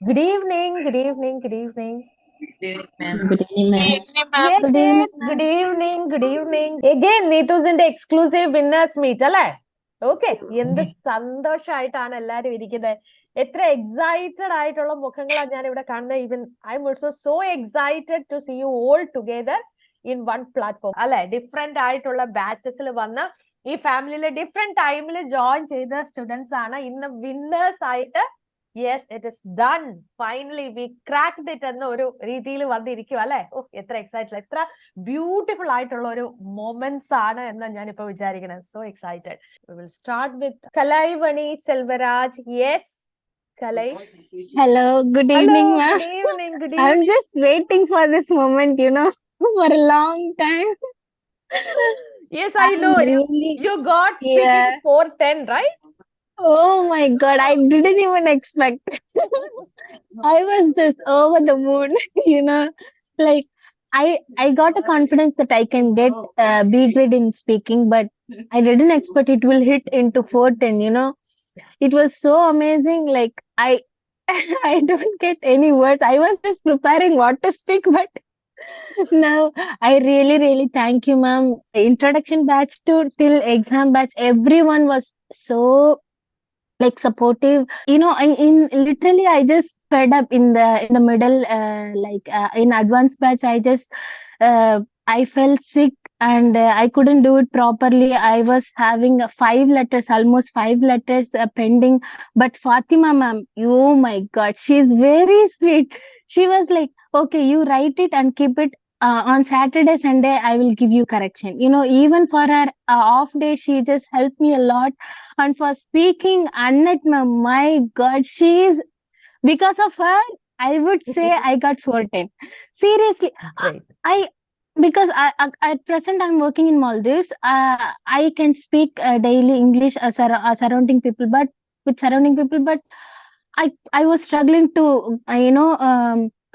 Good evening, good evening, good evening. Good evening, Good evening, ma'am. Yes, Good yes, evening, good ma'am. evening, good evening. Again, നീതുസിന്റെ exclusive winners meet അല്ലേ? Okay, എന്ത് സന്തോഷമായിട്ടാണ് എല്ലാരും ഇരിക്കുന്നത്. എത്ര excited ആയിട്ടുള്ള മുഖങ്ങളാണ് ഞാൻ ഇവിടെ കാണുന്നത്. Even I'm also so excited to see you all together in one platform അല്ലെ. ഡിഫറെന്റ് ആയിട്ടുള്ള ബാച്ചസിൽ വന്ന് ഈ ഫാമിലിയിലെ ഡിഫറെന്റ് ടൈമിൽ ജോയിൻ ചെയ്ത സ്റ്റുഡൻസ് ആണ് ഇന്ന് വിന്നേഴ്സ് ആയിട്ട്. Yes, it is done, finally we cracked it എന്ന ഒരു രീതിയിൽ വന്നിരിക്കും അല്ലെ. എത്ര എക്സൈറ്റഡ്, എത്ര ബ്യൂട്ടിഫുൾ ആയിട്ടുള്ള ഒരു മൊമെന്റ്സ് ആണ് എന്ന് ഞാനിപ്പോ വിചാരിക്കുന്നത്. So excited. We will start with Kalaivani Selvaraj. Yes, Kalai. Hello, good Hello, evening, ma'am. good evening, good I'm evening. just waiting for this moment, for a long time. Yes, I I'm know. really, You got speaking yeah. 410, right? Oh my God, I didn't even expect. I was just over the moon, you know. Like I got a confidence that I can get B grade in speaking, but I didn't expect it will hit into 410. It was so amazing. Like I don't get any words. I was just preparing what to speak, but now I really, really thank you, ma'am. The introduction batch to till exam batch, everyone was so like supportive. In literally I just fed up in the middle. In advanced batch, I felt sick and I couldn't do it properly. I was having almost 5 letters pending. But Fatima ma'am, oh my God, she's very sweet. She was like, okay, you write it and keep it on Saturday, Sunday, I will give you correction. Even for her off day, she just helped me a lot. And for speaking, Annette ma'am, my God, because of her, I would say I got 410. Seriously, Great. because at present I'm working in Maldives. I can speak daily English surrounding people, but with surrounding people, but I was struggling to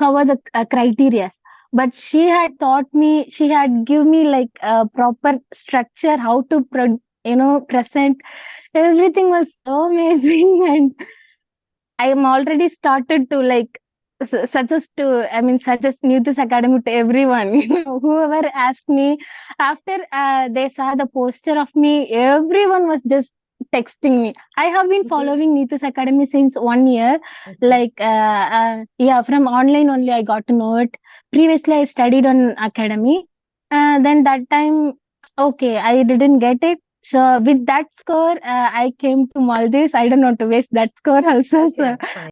cover the criteria. But she had taught me. She had given me like a proper structure, how to present. Everything was so amazing, and I am already started to like suggest Newtus Academy to everyone. Whoever asked me after they saw the poster of me, everyone was just texting me. I have been following Newtus Academy since 1 year. From online only I got to know it. Previously, I studied on Academy. Then that time, okay, I didn't get it. So with that score, I came to Maldives. I don't want to waste that score also. So Fine.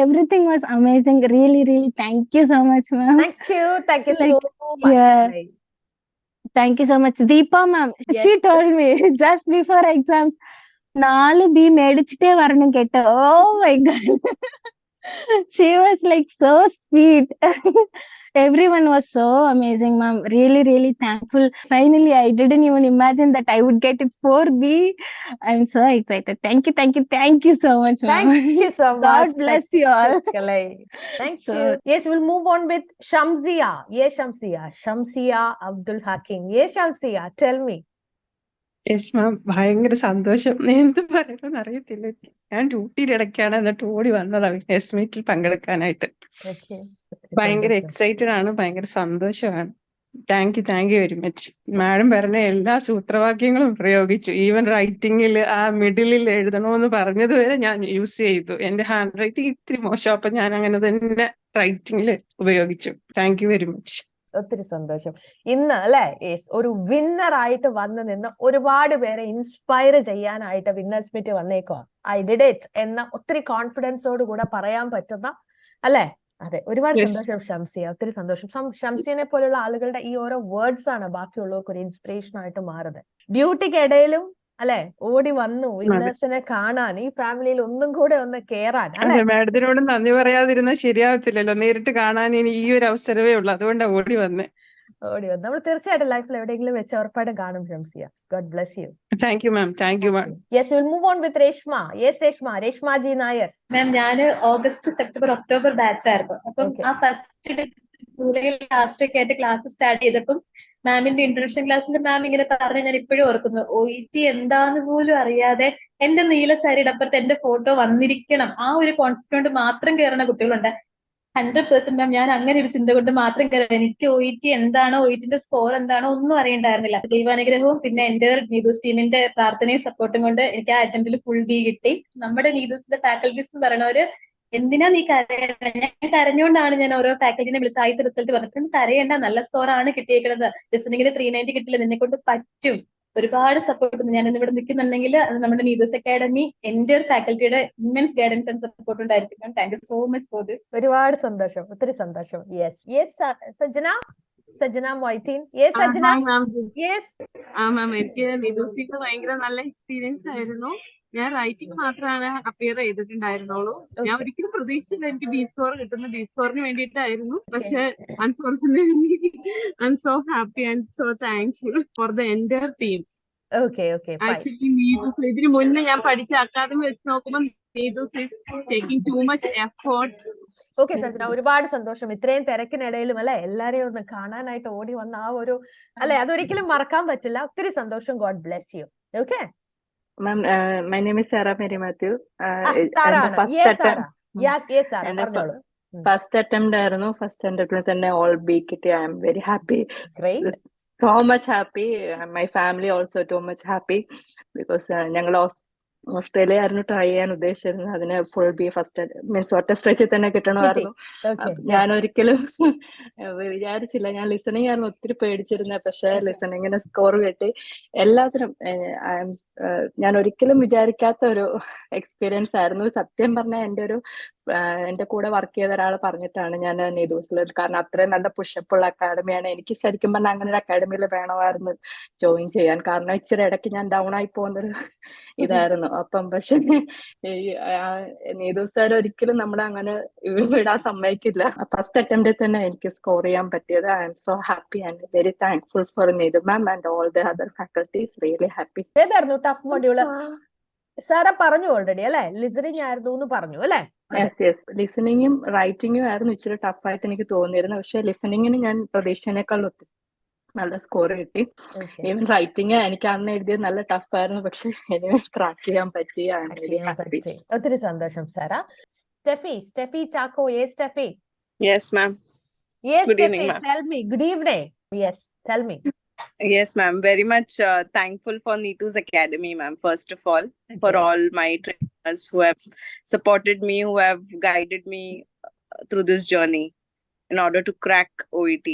everything was amazing. Really, really, thank you so much, ma'am. Thank you Like, so much. yeah, Kalai. thank you so much. Deepa, ma'am, Yes. she told me just before exams, 4B മേടിച്ചിട്ടേ വരണം കേട്ടോ. Oh my God. She was like so sweet. Everyone was so amazing, ma'am. Really, really thankful. Finally, I didn't even imagine that I would get it 4B. I'm so excited. Thank you, thank you, thank you so much, ma'am. Thank you so much. God bless Thank you all. Kalai. Thank So, you. Yes, we'll move on with Shamsia. Yes, Shamsia. Shamsia Abdul Hakim. Yes, Shamsia. Tell me. Yes ma'am. ഭയങ്കര സന്തോഷം. എന്ത് പറയണമെന്ന് അറിയത്തില്ല. ഞാൻ ഡ്യൂട്ടിയുടെ ഇടയ്ക്കാണ് എന്നിട്ട് ഓടി വന്നതാ വിറ്റ്നസ് മീറ്റിൽ പങ്കെടുക്കാനായിട്ട്. Okay. ഭയങ്കര സന്തോഷം. എക്സൈറ്റഡ് ആണ്, ഭയങ്കര സന്തോഷമാണ്. Thank you very much. Madam പറഞ്ഞ എല്ലാ സൂത്രവാക്യങ്ങളും പ്രയോഗിച്ചു. ഈവൻ റൈറ്റിംഗിൽ ആ മിഡിലിൽ എഴുതണമെന്ന് പറഞ്ഞത് വരെ ഞാൻ യൂസ് ചെയ്തു. എന്റെ ഹാൻഡ് റൈറ്റിംഗ് ഇത്തിരി മോശം, അപ്പൊ ഞാൻ അങ്ങനെ തന്നെ റൈറ്റിംഗിൽ ഉപയോഗിച്ചു. Thank you very much. ഒത്തിരി സന്തോഷം. ഇന്ന് അല്ലെ ഒരു വിന്നർ ആയിട്ട് വന്ന് നിന്ന് ഒരുപാട് പേരെ ഇൻസ്പയർ ചെയ്യാനായിട്ട് വിന്നേഴ്സ് മീറ്റ് വന്നേക്കോ. ഐ ഡിഡ് ഇറ്റ് എന്ന ഒത്തിരി കോൺഫിഡൻസോട് കൂടെ പറയാൻ പറ്റുന്ന അല്ലെ. അതെ, ഒരുപാട് Yes. സന്തോഷം ഷംസിയ, ഒത്തിരി സന്തോഷം. ഷംസിയനെ പോലുള്ള ആളുകളുടെ ഈ ഓരോ വേർഡ്സ് ആണ് ബാക്കിയുള്ളവർക്ക് ഒരു ഇൻസ്പിറേഷൻ ആയിട്ട് മാറുന്നത്. ഡ്യൂട്ടിക്കിടയിലും അല്ലെ ഓടി വന്നു വിന്നേഴ്സിനെ കാണാൻ, ഈ ഫാമിലിയിൽ ഒന്നും കൂടെ ഒന്ന് കേറാൻ അല്ലെ. അതെ, മാഡത്തിനോട് നന്ദി പറയാതിരുന്നാൽ ശരിയാവത്തില്ലല്ലോ. നേരിട്ട് കാണാൻ ഇനി ഈ ഒരു അവസരമേ ഉള്ളൂ, അതുകൊണ്ടാണ് ഓടി വന്നേ. ഓടി വന്നു. നമ്മൾ തീർച്ചയായിട്ടും ലൈഫിൽ എവിടെയെങ്കിലും വെച്ച് ഉറപ്പായിട്ടും കാണും Shamsiya. God bless you. Thank you ma'am. Thank you ma'am. Yes, will move on with Reshma. Yes Reshma, Reshma G Nair. Ma'am, ഞാൻ ഓഗസ്റ്റ് സെപ്റ്റംബർ ഒക്ടോബർ ബാച്ച് ആയിരുന്നു. അപ്പം Okay. ആ ഫസ്റ്റ് ജൂലൈ ലാസ്റ്റ് ഒക്കെ ആയിട്ട് ക്ലാസ് സ്റ്റാർട്ട് ചെയ്തപ്പം മാമിന്റെ ഇൻട്രൊഡക്ഷൻ ക്ലാസ്സിൽ മാം ഇങ്ങനെ പറഞ്ഞ് ഞാൻ ഇപ്പോഴും ഓർക്കുന്നു, OET എന്താന്ന് പോലും അറിയാതെ എന്റെ നീല സാരിയുടെ അപ്പുറത്ത് എന്റെ ഫോട്ടോ വന്നിരിക്കണം, ആ ഒരു കോൺസെപ്റ്റ് കൊണ്ട് മാത്രം കയറുന്ന കുട്ടികളുണ്ട്. 100% മാം ഞാൻ അങ്ങനെ ഒരു ചിന്ത കൊണ്ട് മാത്രം കയറി. എനിക്ക് OET എന്താണോ, OETന്റെ സ്കോർ എന്താണോ ഒന്നും അറിയണ്ടായിരുന്നില്ല. ദൈവാനുഗ്രഹവും പിന്നെ എന്റെ നീതൂസ് ടീമിന്റെ പ്രാർത്ഥനയും സപ്പോർട്ടും കൊണ്ട് എനിക്ക് ആ അറ്റംപ്റ്റിൽ ഫുൾ ബി കിട്ടി. നമ്മുടെ നീതൂസിന്റെ ഫാക്കൽറ്റീസ് എന്ന് പറയുന്നവര് എന്തിനാ നീ കരയണേ, ഞാൻ കരഞ്ഞുകൊണ്ടാണ് ഞാൻ ഓരോ ഫാക്കൽറ്റിനെ വിളിച്ച് ആദ്യത്തെ റിസൾട്ട് പറഞ്ഞിട്ട് കരയേണ്ട, നല്ല സ്കോർ ആണ് കിട്ടിയേക്കുന്നത്, ലിസണിങ്ങിന് 390 കിട്ടില്ല, നിന്നെ കൊണ്ട് പറ്റും, ഒരുപാട് സപ്പോർട്ട്. ഞാൻ ഇവിടെ നിൽക്കുന്നുണ്ടെങ്കിൽ അത് നമ്മുടെ നീതൂസ് അക്കാഡമി എന്റെ ഫാക്കൽറ്റിയുടെ ഇമ്മൻസ് ഗൈഡൻസ് ആൻഡ് സപ്പോർട്ട് ഉണ്ടായിരിക്കും. Thank you so much for this. ഒരുപാട് സന്തോഷം, ഒത്തിരി സന്തോഷം. സജ്ജന മൊയ്തീൻ. സജ്ജന. മാം, എനിക്ക് നിതൂസിക്ക് ഭയങ്കര നല്ല എക്സ്പീരിയൻസ് ആയിരുന്നു. ഞാൻ റൈറ്റിംഗ് മാത്രമാണ് അപ്പിയർ ചെയ്തിട്ടുണ്ടായിരുന്നുള്ളൂ. ഞാൻ ഒരിക്കലും പ്രതീക്ഷിച്ചില്ല എനിക്ക് ബി സ്കോർ കിട്ടുന്ന. ബി സ്കോറിന് വേണ്ടിയിട്ടായിരുന്നു. പക്ഷെ unfortunately I M so happy and so thankful for the entire team. Actually Neethu's ഇതിന് മുന്നേ ഞാൻ പഠിച്ച അക്കാദമി വെച്ച് നോക്കുമ്പോൾ Neethu's is taking too much effort. Okay Sajana, ഒരുപാട് സന്തോഷം. ഇത്രയും തിരക്കിനിടയിലും അല്ലെ എല്ലാരെയും ഒന്ന് കാണാനായിട്ട് ഓടി വന്ന ആ ഒരു അല്ലെ, അതൊരിക്കലും മറക്കാൻ പറ്റില്ല. ഒത്തിരി സന്തോഷം. God bless U. Okay Ma'am, my name is Sarah Mary Matthew. സാറാണ്. And the first Yes, attempt, Sarah. Sarah, and the പറഞ്ഞോളൂ. first attempt ആയിരുന്നു. ഫസ്റ്റ് അറ്റംപ്റ്റിൽ തന്നെ all B കിട്ടി. I am very happy. Great. So much happy. My family also too much happy because ഞങ്ങൾ Australia ആയിരുന്നു try ചെയ്യാൻ ഉദ്ദേശിച്ചിരുന്നത്. അതിന് full B first means ഒറ്റ സ്ട്രെച്ചിൽ തന്നെ കിട്ടണമായിരുന്നു. ഞാൻ ഒരിക്കലും വിചാരിച്ചില്ല. ഞാൻ ലിസണിങ് ആയിരുന്നു ഒത്തിരി പേടിച്ചിരുന്നത്. പക്ഷെ ലിസണിങ്ങിന് സ്കോർ കിട്ടി. എല്ലാത്തിനും ഞാൻ ഒരിക്കലും വിചാരിക്കാത്ത ഒരു എക്സ്പീരിയൻസ് ആയിരുന്നു. സത്യം പറഞ്ഞാൽ എന്റെ കൂടെ വർക്ക് ചെയ്ത ഒരാൾ പറഞ്ഞിട്ടാണ് ഞാൻ നീതൂസിൽ, കാരണം അത്രയും നല്ല പുഷപ്പുള്ള അക്കാഡമിയാണ്. എനിക്ക് ശരിക്കും പറഞ്ഞാൽ അങ്ങനെ ഒരു അക്കാഡമിയിൽ വേണമായിരുന്നു ജോയിൻ ചെയ്യാൻ. കാരണം ഇച്ചിരി ഇടയ്ക്ക് ഞാൻ ഡൗൺ ആയി പോകുന്നൊരു ഇതായിരുന്നു. അപ്പം പക്ഷെ നീതൂസ് സാർ ഒരിക്കലും നമ്മളെ അങ്ങനെ വിടാൻ സമ്മതിക്കില്ല. ഫസ്റ്റ് അറ്റംപ്റ്റിൽ തന്നെ എനിക്ക് സ്കോർ ചെയ്യാൻ പറ്റിയത്. I M so happy and very thankful for Neethu ma'am and all the other faculties. Really happy. ഏതായിരുന്നു ടഫ് മൊഡ്യൂള്? സാറ പറഞ്ഞു ഓൾറെഡി അല്ലെ, ലിസണിങ് ആയിരുന്നു എന്ന് പറഞ്ഞു അല്ലെ? യെസ്, ലിസണിങ്ങും റൈറ്റിങ്ങും ആയിരുന്നു ഇച്ചിരി ടഫായിട്ട് എനിക്ക് തോന്നിയിരുന്നു. പക്ഷെ ലിസണിങ്ങിന് ഞാൻ പ്രതീക്ഷേനേക്കാൾ ഒത്തിരി നല്ല സ്കോർ കിട്ടി. ഈവൻ റൈറ്റിംഗ് എനിക്ക് അന്ന് എഴുതിയത് നല്ല ടഫായിരുന്നു. പക്ഷെ എനിക്ക് ക്രാക്ക് ചെയ്യാൻ പറ്റി. ഒത്തിരി സന്തോഷം Sara. Steffi Chacko. Steffi. Yes, ma'am. Good evening, ma'am. Tell me. Good evening. Yes, tell me. Yes, ma'am. Very much thankful for Neetu's Academy, ma'am. First of all, for all my trainers who have supported me, who have guided me through this journey in order to crack OET.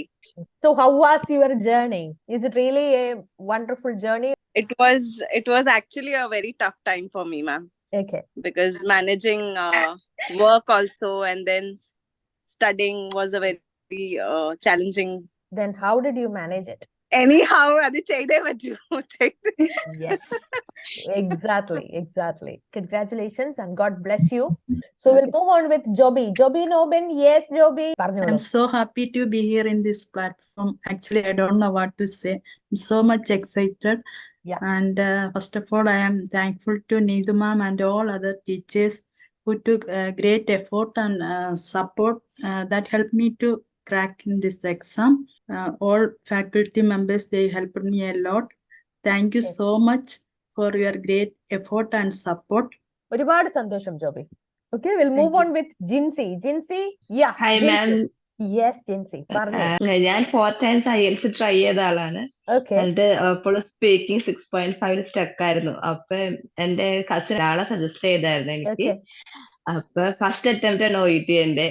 So, how was your journey? Is it really a wonderful journey? It was actually a very tough time for me, ma'am. Okay. Because managing work also and then studying was a very challenging. Then, how did you manage it? Anyhow, adi cheyide pattu. Yes, exactly. Congratulations and God bless you. So we'll move on with Joby. Joby Nobin. Yes, Joby. I'm so happy to be here in this platform. Actually, I don't know what to say. I'm so much excited. Yeah. And first of all, I am thankful to Neetu ma'am and all other teachers who took great effort and support that helped me to crack in this exam. All faculty members, they helped me a lot. Thank you so much for your great effort and support. ഒരുപാട് സന്തോഷം Joby. Okay, we'll move on with Jinsi. Jinsi, yeah. Hi ma'am. Yes, Jinsi. പറഞ്ഞോ. ഞാൻ 4 times IELTS try ചെയ്ത ആളാണ്. എന്നിട്ട് അപ്പോൾ speaking 6.5 stuck ആയിരുന്നു. അപ്പൊ എന്റെ കസിൻ ആളെ സജസ്റ്റ് ചെയ്തായിരുന്നു എനിക്ക്. അപ്പൊ ഫസ്റ്റ് അറ്റംപ്റ്റ് ആണ് OET എന്റെ.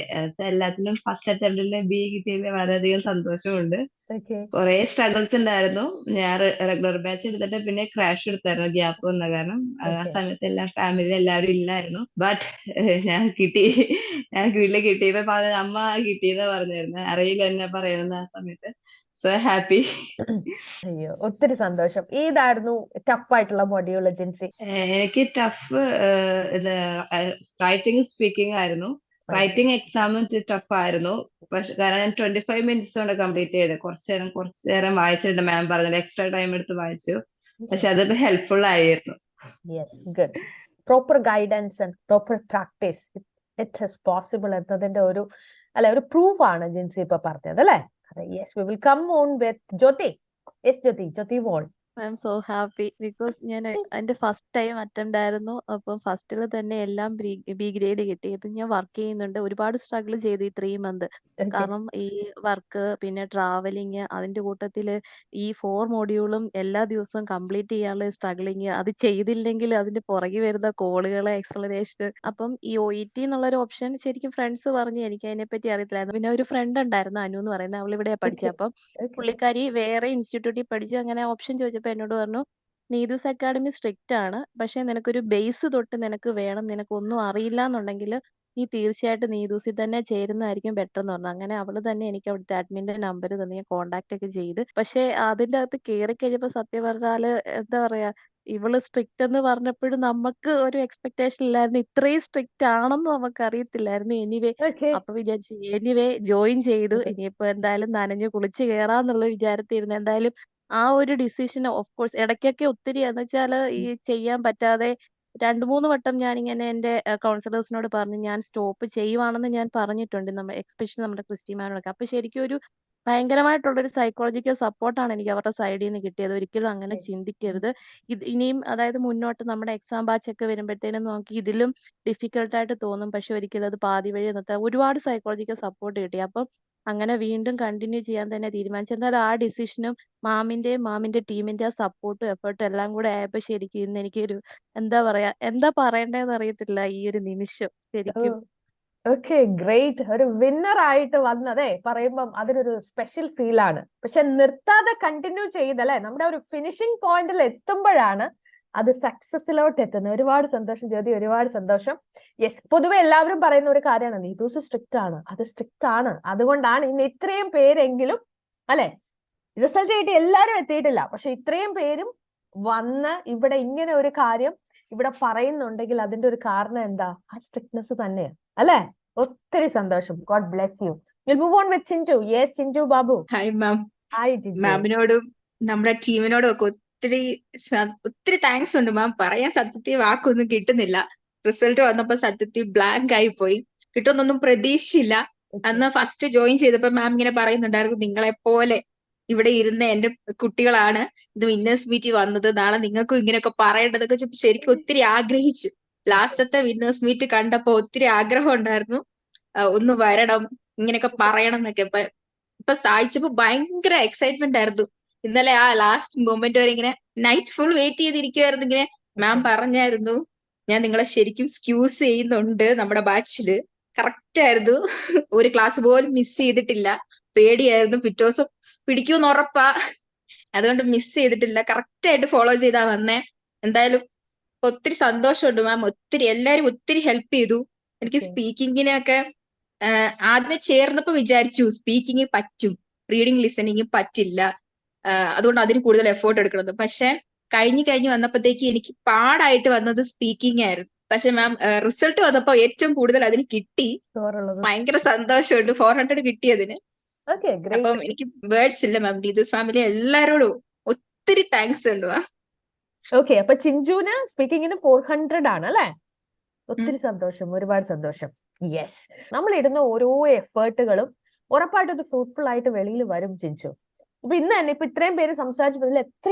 എല്ലാത്തിനും ഫസ്റ്റ് അറ്റംപ്റ്റിൽ ബി കിട്ടിയതിൽ വളരെയധികം സന്തോഷമുണ്ട്. കുറെ സ്ട്രഗിൾസ് ഉണ്ടായിരുന്നു. ഞാൻ റെഗുലർ ബാച്ച് എടുത്തിട്ട് പിന്നെ ക്രാഷ് എടുത്തായിരുന്നു, ഗ്യാപ്പ് വന്ന കാരണം. ആ സമയത്ത് ഫാമിലി എല്ലാവരും ഇല്ലായിരുന്നു. ബട്ട് ഞാൻ വീട്ടിൽ കിട്ടിയപ്പോ അമ്മ കിട്ടിയെന്ന് പറഞ്ഞിരുന്നു. അറിയില്ല എന്നെ പറയുന്നത് ആ സമയത്ത്. So happy. അയ്യോ, ഒത്തിരി സന്തോഷം. ഏതായിരുന്നു ടഫ് ആയിട്ടുള്ള മൊഡ്യൂൾ ജിൻസി? എനിക്ക് ടഫ് റൈറ്റിംഗ് സ്പീക്കിംഗ് ആയിരുന്നു. റൈറ്റിംഗ് എക്സാം ടഫ് ആയിരുന്നു. പക്ഷെ കാരണം ഞാൻ 25 minutes കൊണ്ട് കംപ്ലീറ്റ് ചെയ്ത്. കുറച്ചു നേരം വായിച്ചിട്ടുണ്ട്. മാം പറഞ്ഞത് എക്സ്ട്രാ ടൈം എടുത്ത് വായിച്ചു. പക്ഷെ അത് ഹെൽപ്ഫുൾ ആയിരുന്നു. Yes, good. Proper guidance and proper practice it is possible എന്നതിന്റെ ഒരു പ്രൂഫ് ആണ് ജിൻസി ഇപ്പൊ പറഞ്ഞത് അല്ലെ? Yes, we will come on with Jyoti. Yes Jyoti മോൾ. I M so happy because ഞാൻ എൻ്റെ ഫസ്റ്റ് ടൈം അറ്റംപ്റ്റ് ആയിരുന്നു. അപ്പം ഫസ്റ്റിൽ തന്നെ എല്ലാം ബി ഗ്രേഡ് കിട്ടി. അപ്പം ഞാൻ വർക്ക് ചെയ്യുന്നുണ്ട്. ഒരുപാട് സ്ട്രഗിൾ ചെയ്തു ഈ 3 മന്ത്. കാരണം ഈ വർക്ക് പിന്നെ ട്രാവലിങ് അതിന്റെ കൂട്ടത്തിൽ ഈ 4 മോഡ്യൂളും എല്ലാ ദിവസവും കംപ്ലീറ്റ് ചെയ്യാനുള്ള സ്ട്രഗിളിങ്, അത് ചെയ്തില്ലെങ്കിൽ അതിന്റെ പുറകെ വരുന്ന കോളുകള് എക്സ്പ്ലനേഷൻ. അപ്പം ഈ OET എന്നുള്ളൊരു ഓപ്ഷൻ ശരിക്കും ഫ്രണ്ട്സ് പറഞ്ഞു, എനിക്ക് അതിനെപ്പറ്റി അറിയത്തില്ലായിരുന്നു. പിന്നെ ഒരു ഫ്രണ്ട് ഉണ്ടായിരുന്നു അനു എന്ന് പറയുന്നത്, അവൾ ഇവിടെ പഠിച്ചത്. അപ്പം പുള്ളിക്കാരി വേറെ ഇൻസ്റ്റിറ്റ്യൂട്ടിൽ പഠിച്ച് അങ്ങനെ ഓപ്ഷൻ ചോദിച്ചപ്പോൾ എന്നോട് പറഞ്ഞു, നീതൂസ് അക്കാഡമി സ്ട്രിക്റ്റ് ആണ്, പക്ഷെ നിനക്കൊരു ബേസ് തൊട്ട് നിനക്ക് വേണം, നിനക്ക് ഒന്നും അറിയില്ല എന്നുണ്ടെങ്കിൽ നീ തീർച്ചയായിട്ടും നീതൂസിൽ തന്നെ ചേരുന്നതായിരിക്കും ബെറ്റർ എന്ന് പറഞ്ഞു. അങ്ങനെ അവള് തന്നെ എനിക്ക് അവിടുത്തെ അഡ്മിന്റെ നമ്പർ തന്നെ ഞാൻ കോൺടാക്ട് ഒക്കെ ചെയ്ത്. പക്ഷെ അതിന്റെ അകത്ത് കയറി കഴിഞ്ഞപ്പോൾ സത്യം പറഞ്ഞാല് എന്താ പറയാ, ഇവള് സ്ട്രിക്റ്റ് എന്ന് പറഞ്ഞപ്പോഴും നമുക്ക് ഒരു എക്സ്പെക്ടേഷൻ ഇല്ലായിരുന്നു ഇത്രയും സ്ട്രിക്റ്റ് ആണെന്ന് നമുക്ക് അറിയത്തില്ലായിരുന്നു. എനിവേ അപ്പൊ വിചാരിച്ചു എനിവേ ജോയിൻ ചെയ്തു. ഇനിയിപ്പോ എന്തായാലും നനഞ്ഞു കുളിച്ച് കയറാന്നുള്ള വിചാരത്തിരുന്നു. എന്തായാലും ആ ഒരു ഡിസിഷൻ ഓഫ് കോഴ്സ് ഇടയ്ക്കൊക്കെ ഒത്തിരി എന്ന് വെച്ചാൽ ഈ ചെയ്യാൻ പറ്റാതെ 2-3 വട്ടം ഞാനിങ്ങനെ എൻ്റെ കൗൺസിലേഴ്സിനോട് പറഞ്ഞു ഞാൻ സ്റ്റോപ്പ് ചെയ്യുവാണെന്ന് ഞാൻ പറഞ്ഞിട്ടുണ്ട്, എക്സ്പെഷ്യലി നമ്മുടെ ക്രിസ്റ്റി മാനോടൊക്കെ. അപ്പൊ ശരിക്കും ഒരു ഭയങ്കരമായിട്ടുള്ളൊരു സൈക്കോളജിക്കൽ സപ്പോർട്ടാണ് എനിക്ക് അവരുടെ സൈഡിൽ നിന്ന് കിട്ടിയത്. ഒരിക്കലും അങ്ങനെ ചിന്തിക്കരുത്. ഇനിയും അതായത് മുന്നോട്ട് നമ്മുടെ എക്സാം ബാച്ച് ഒക്കെ വരുമ്പോഴത്തേനും നമുക്ക് ഇതിലും ഡിഫിക്കൽട്ടായിട്ട് തോന്നും, പക്ഷെ ഒരിക്കലും അത് പാതി വഴി നിർത്താൻ ഒരുപാട് സൈക്കോളജിക്കൽ സപ്പോർട്ട് കിട്ടി. അപ്പം അങ്ങനെ വീണ്ടും കണ്ടിന്യൂ ചെയ്യാൻ തന്നെ തീരുമാനിച്ചു. എന്നാൽ ആ ഡിസിഷനും മാമിന്റെ ടീമിന്റെ ആ സപ്പോർട്ടും എഫേർട്ടും എല്ലാം കൂടെ ആയപ്പോ ശരിക്കും ഇന്ന് എനിക്കൊരു എന്താ പറയാ, എന്താ പറയണ്ടേന്ന് അറിയത്തില്ല ഈ ഒരു നിമിഷം ശരിക്കും. Okay great. ഒരു വിന്നർ ആയിട്ട് വന്നതേ പറയുമ്പം അതിനൊരു സ്പെഷ്യൽ ഫീൽ ആണ്. പക്ഷെ നിർത്താതെ കണ്ടിന്യൂ ചെയ്തല്ലേ നമ്മുടെ ഒരു ഫിനിഷിംഗ് പോയിന്റിൽ എത്തുമ്പോഴാണ് അത് സക്സസിലോട്ട് എത്തുന്നത്. ഒരുപാട് സന്തോഷം ജ്യോതി, ഒരുപാട് സന്തോഷം. യെസ്, പൊതുവെ എല്ലാവരും പറയുന്ന ഒരു കാര്യമാണ് നീതൂസ് സ്ട്രിക്റ്റ് ആണ്. അത് സ്ട്രിക്റ്റ് ആണ്, അതുകൊണ്ടാണ് ഇന്ന് ഇത്രയും പേരെങ്കിലും അല്ലെ റിസൾട്ട് കിട്ടി. എല്ലാരും എത്തിയിട്ടില്ല, പക്ഷെ ഇത്രയും പേരും വന്ന് ഇവിടെ ഇങ്ങനെ ഒരു കാര്യം ഇവിടെ പറയുന്നുണ്ടെങ്കിൽ അതിന്റെ ഒരു കാരണം എന്താ? ആ സ്ട്രിക്ട്നെസ് തന്നെയാണ് അല്ലെ? ഒത്തിരി സന്തോഷം. God bless you. Will move on with Chinchu. Yes Chinchu Babu. Hi ma'am. Hi Chinchu. മാമിനോടും നമ്മുടെ ടീമിനോടും ഒക്കെ ഒത്തിരി താങ്ക്സ് ഉണ്ട് മാം. പറയാൻ സത്യത്തിൽ വാക്കൊന്നും കിട്ടുന്നില്ല. റിസൾട്ട് വന്നപ്പോ സത്യത്തിൽ ബ്ലാങ്ക് ആയി പോയി. കിട്ടുമെന്നൊന്നും പ്രതീക്ഷയില്ല. അന്ന് ഫസ്റ്റ് ജോയിൻ ചെയ്തപ്പോ മാം ഇങ്ങനെ പറയുന്നുണ്ടായിരുന്നു, നിങ്ങളെപ്പോലെ ഇവിടെ ഇരുന്ന എന്റെ കുട്ടികളാണ് ഇത് വിന്നേഴ്സ് മീറ്റ് വന്നത്, നാളെ നിങ്ങൾക്കും ഇങ്ങനെയൊക്കെ പറയേണ്ടതൊക്കെ ശരിക്കും ഒത്തിരി ആഗ്രഹിച്ചു. ലാസ്റ്റത്തെ വിന്നേഴ്സ് മീറ്റ് കണ്ടപ്പോ ഒത്തിരി ആഗ്രഹം ഉണ്ടായിരുന്നു, ഒന്ന് വരണം ഇങ്ങനെയൊക്കെ പറയണം എന്നൊക്കെ. ഇപ്പൊ സാധിച്ചപ്പോ ഭയങ്കര എക്സൈറ്റ്മെന്റ് ആയിരുന്നു. ഇന്നലെ ആ ലാസ്റ്റ് മൊമെന്റ് വരെ ഇങ്ങനെ നൈറ്റ് ഫുൾ വെയിറ്റ് ചെയ്തിരിക്കുവായിരുന്നു. ഇങ്ങനെ മാം പറഞ്ഞായിരുന്നു, ഞാൻ നിങ്ങളെ ശരിക്കും സ്ക്യൂസ് ചെയ്യുന്നുണ്ട്, നമ്മുടെ ബാച്ചില് കറക്റ്റ് ആയിരുന്നു, ഒരു ക്ലാസ് പോലും മിസ് ചെയ്തിട്ടില്ല. പേടിയായിരുന്നു പിറ്റേ ദിവസം പിടിക്കുമെന്ന് ഉറപ്പാ, അതുകൊണ്ട് മിസ് ചെയ്തിട്ടില്ല, കറക്റ്റ് ആയിട്ട് ഫോളോ ചെയ്താ വന്നേ. എന്തായാലും ഒത്തിരി സന്തോഷമുണ്ട് മാം. എല്ലാരും ഒത്തിരി ഹെൽപ്പ് ചെയ്തു. എനിക്ക് സ്പീക്കിങ്ങിനൊക്കെ ആദ്യമേ ചേർന്നപ്പോ വിചാരിച്ചു സ്പീക്കിംഗ് പറ്റും, റീഡിങ് ലിസണിങ് പറ്റില്ല, അതുകൊണ്ട് അതിന് കൂടുതൽ എഫേർട്ട് എടുക്കണമെന്ന്. പക്ഷെ കഴിഞ്ഞു വന്നപ്പോഴത്തേക്ക് എനിക്ക് പാടായിട്ട് വന്നത് സ്പീക്കിംഗ് ആയിരുന്നു. പക്ഷെ മാം റിസൾട്ട് വന്നപ്പോ ഏറ്റവും കൂടുതൽ അതിന് കിട്ടി. ഭയങ്കര സന്തോഷമുണ്ട് 400 കിട്ടിയതിന്. അപ്പം എനിക്ക് വേർഡ്സ് ഇല്ല മാം. നീതൂസ് ഫാമിലി എല്ലാരോടും ഒത്തിരി താങ്ക്സ് ഉണ്ട് മാം. ഓക്കെ, അപ്പൊ ചിഞ്ചുവിന് സ്പീക്കിങ്ങിന് 400 ആണ് അല്ലെ? ഒത്തിരി സന്തോഷം, ഒരുപാട് സന്തോഷം. യെസ്, നമ്മൾ ഇടുന്ന ഓരോ എഫേർട്ടുകളും ഉറപ്പായിട്ടും അത് ഫ്രൂട്ട്ഫുൾ ആയിട്ട് വെളിയിൽ വരും ചിഞ്ചു. ഇപ്പൊ ഇന്ന് തന്നെ ഇപ്പൊ ഇത്രയും പേര് സംസാരിച്ചതിൽ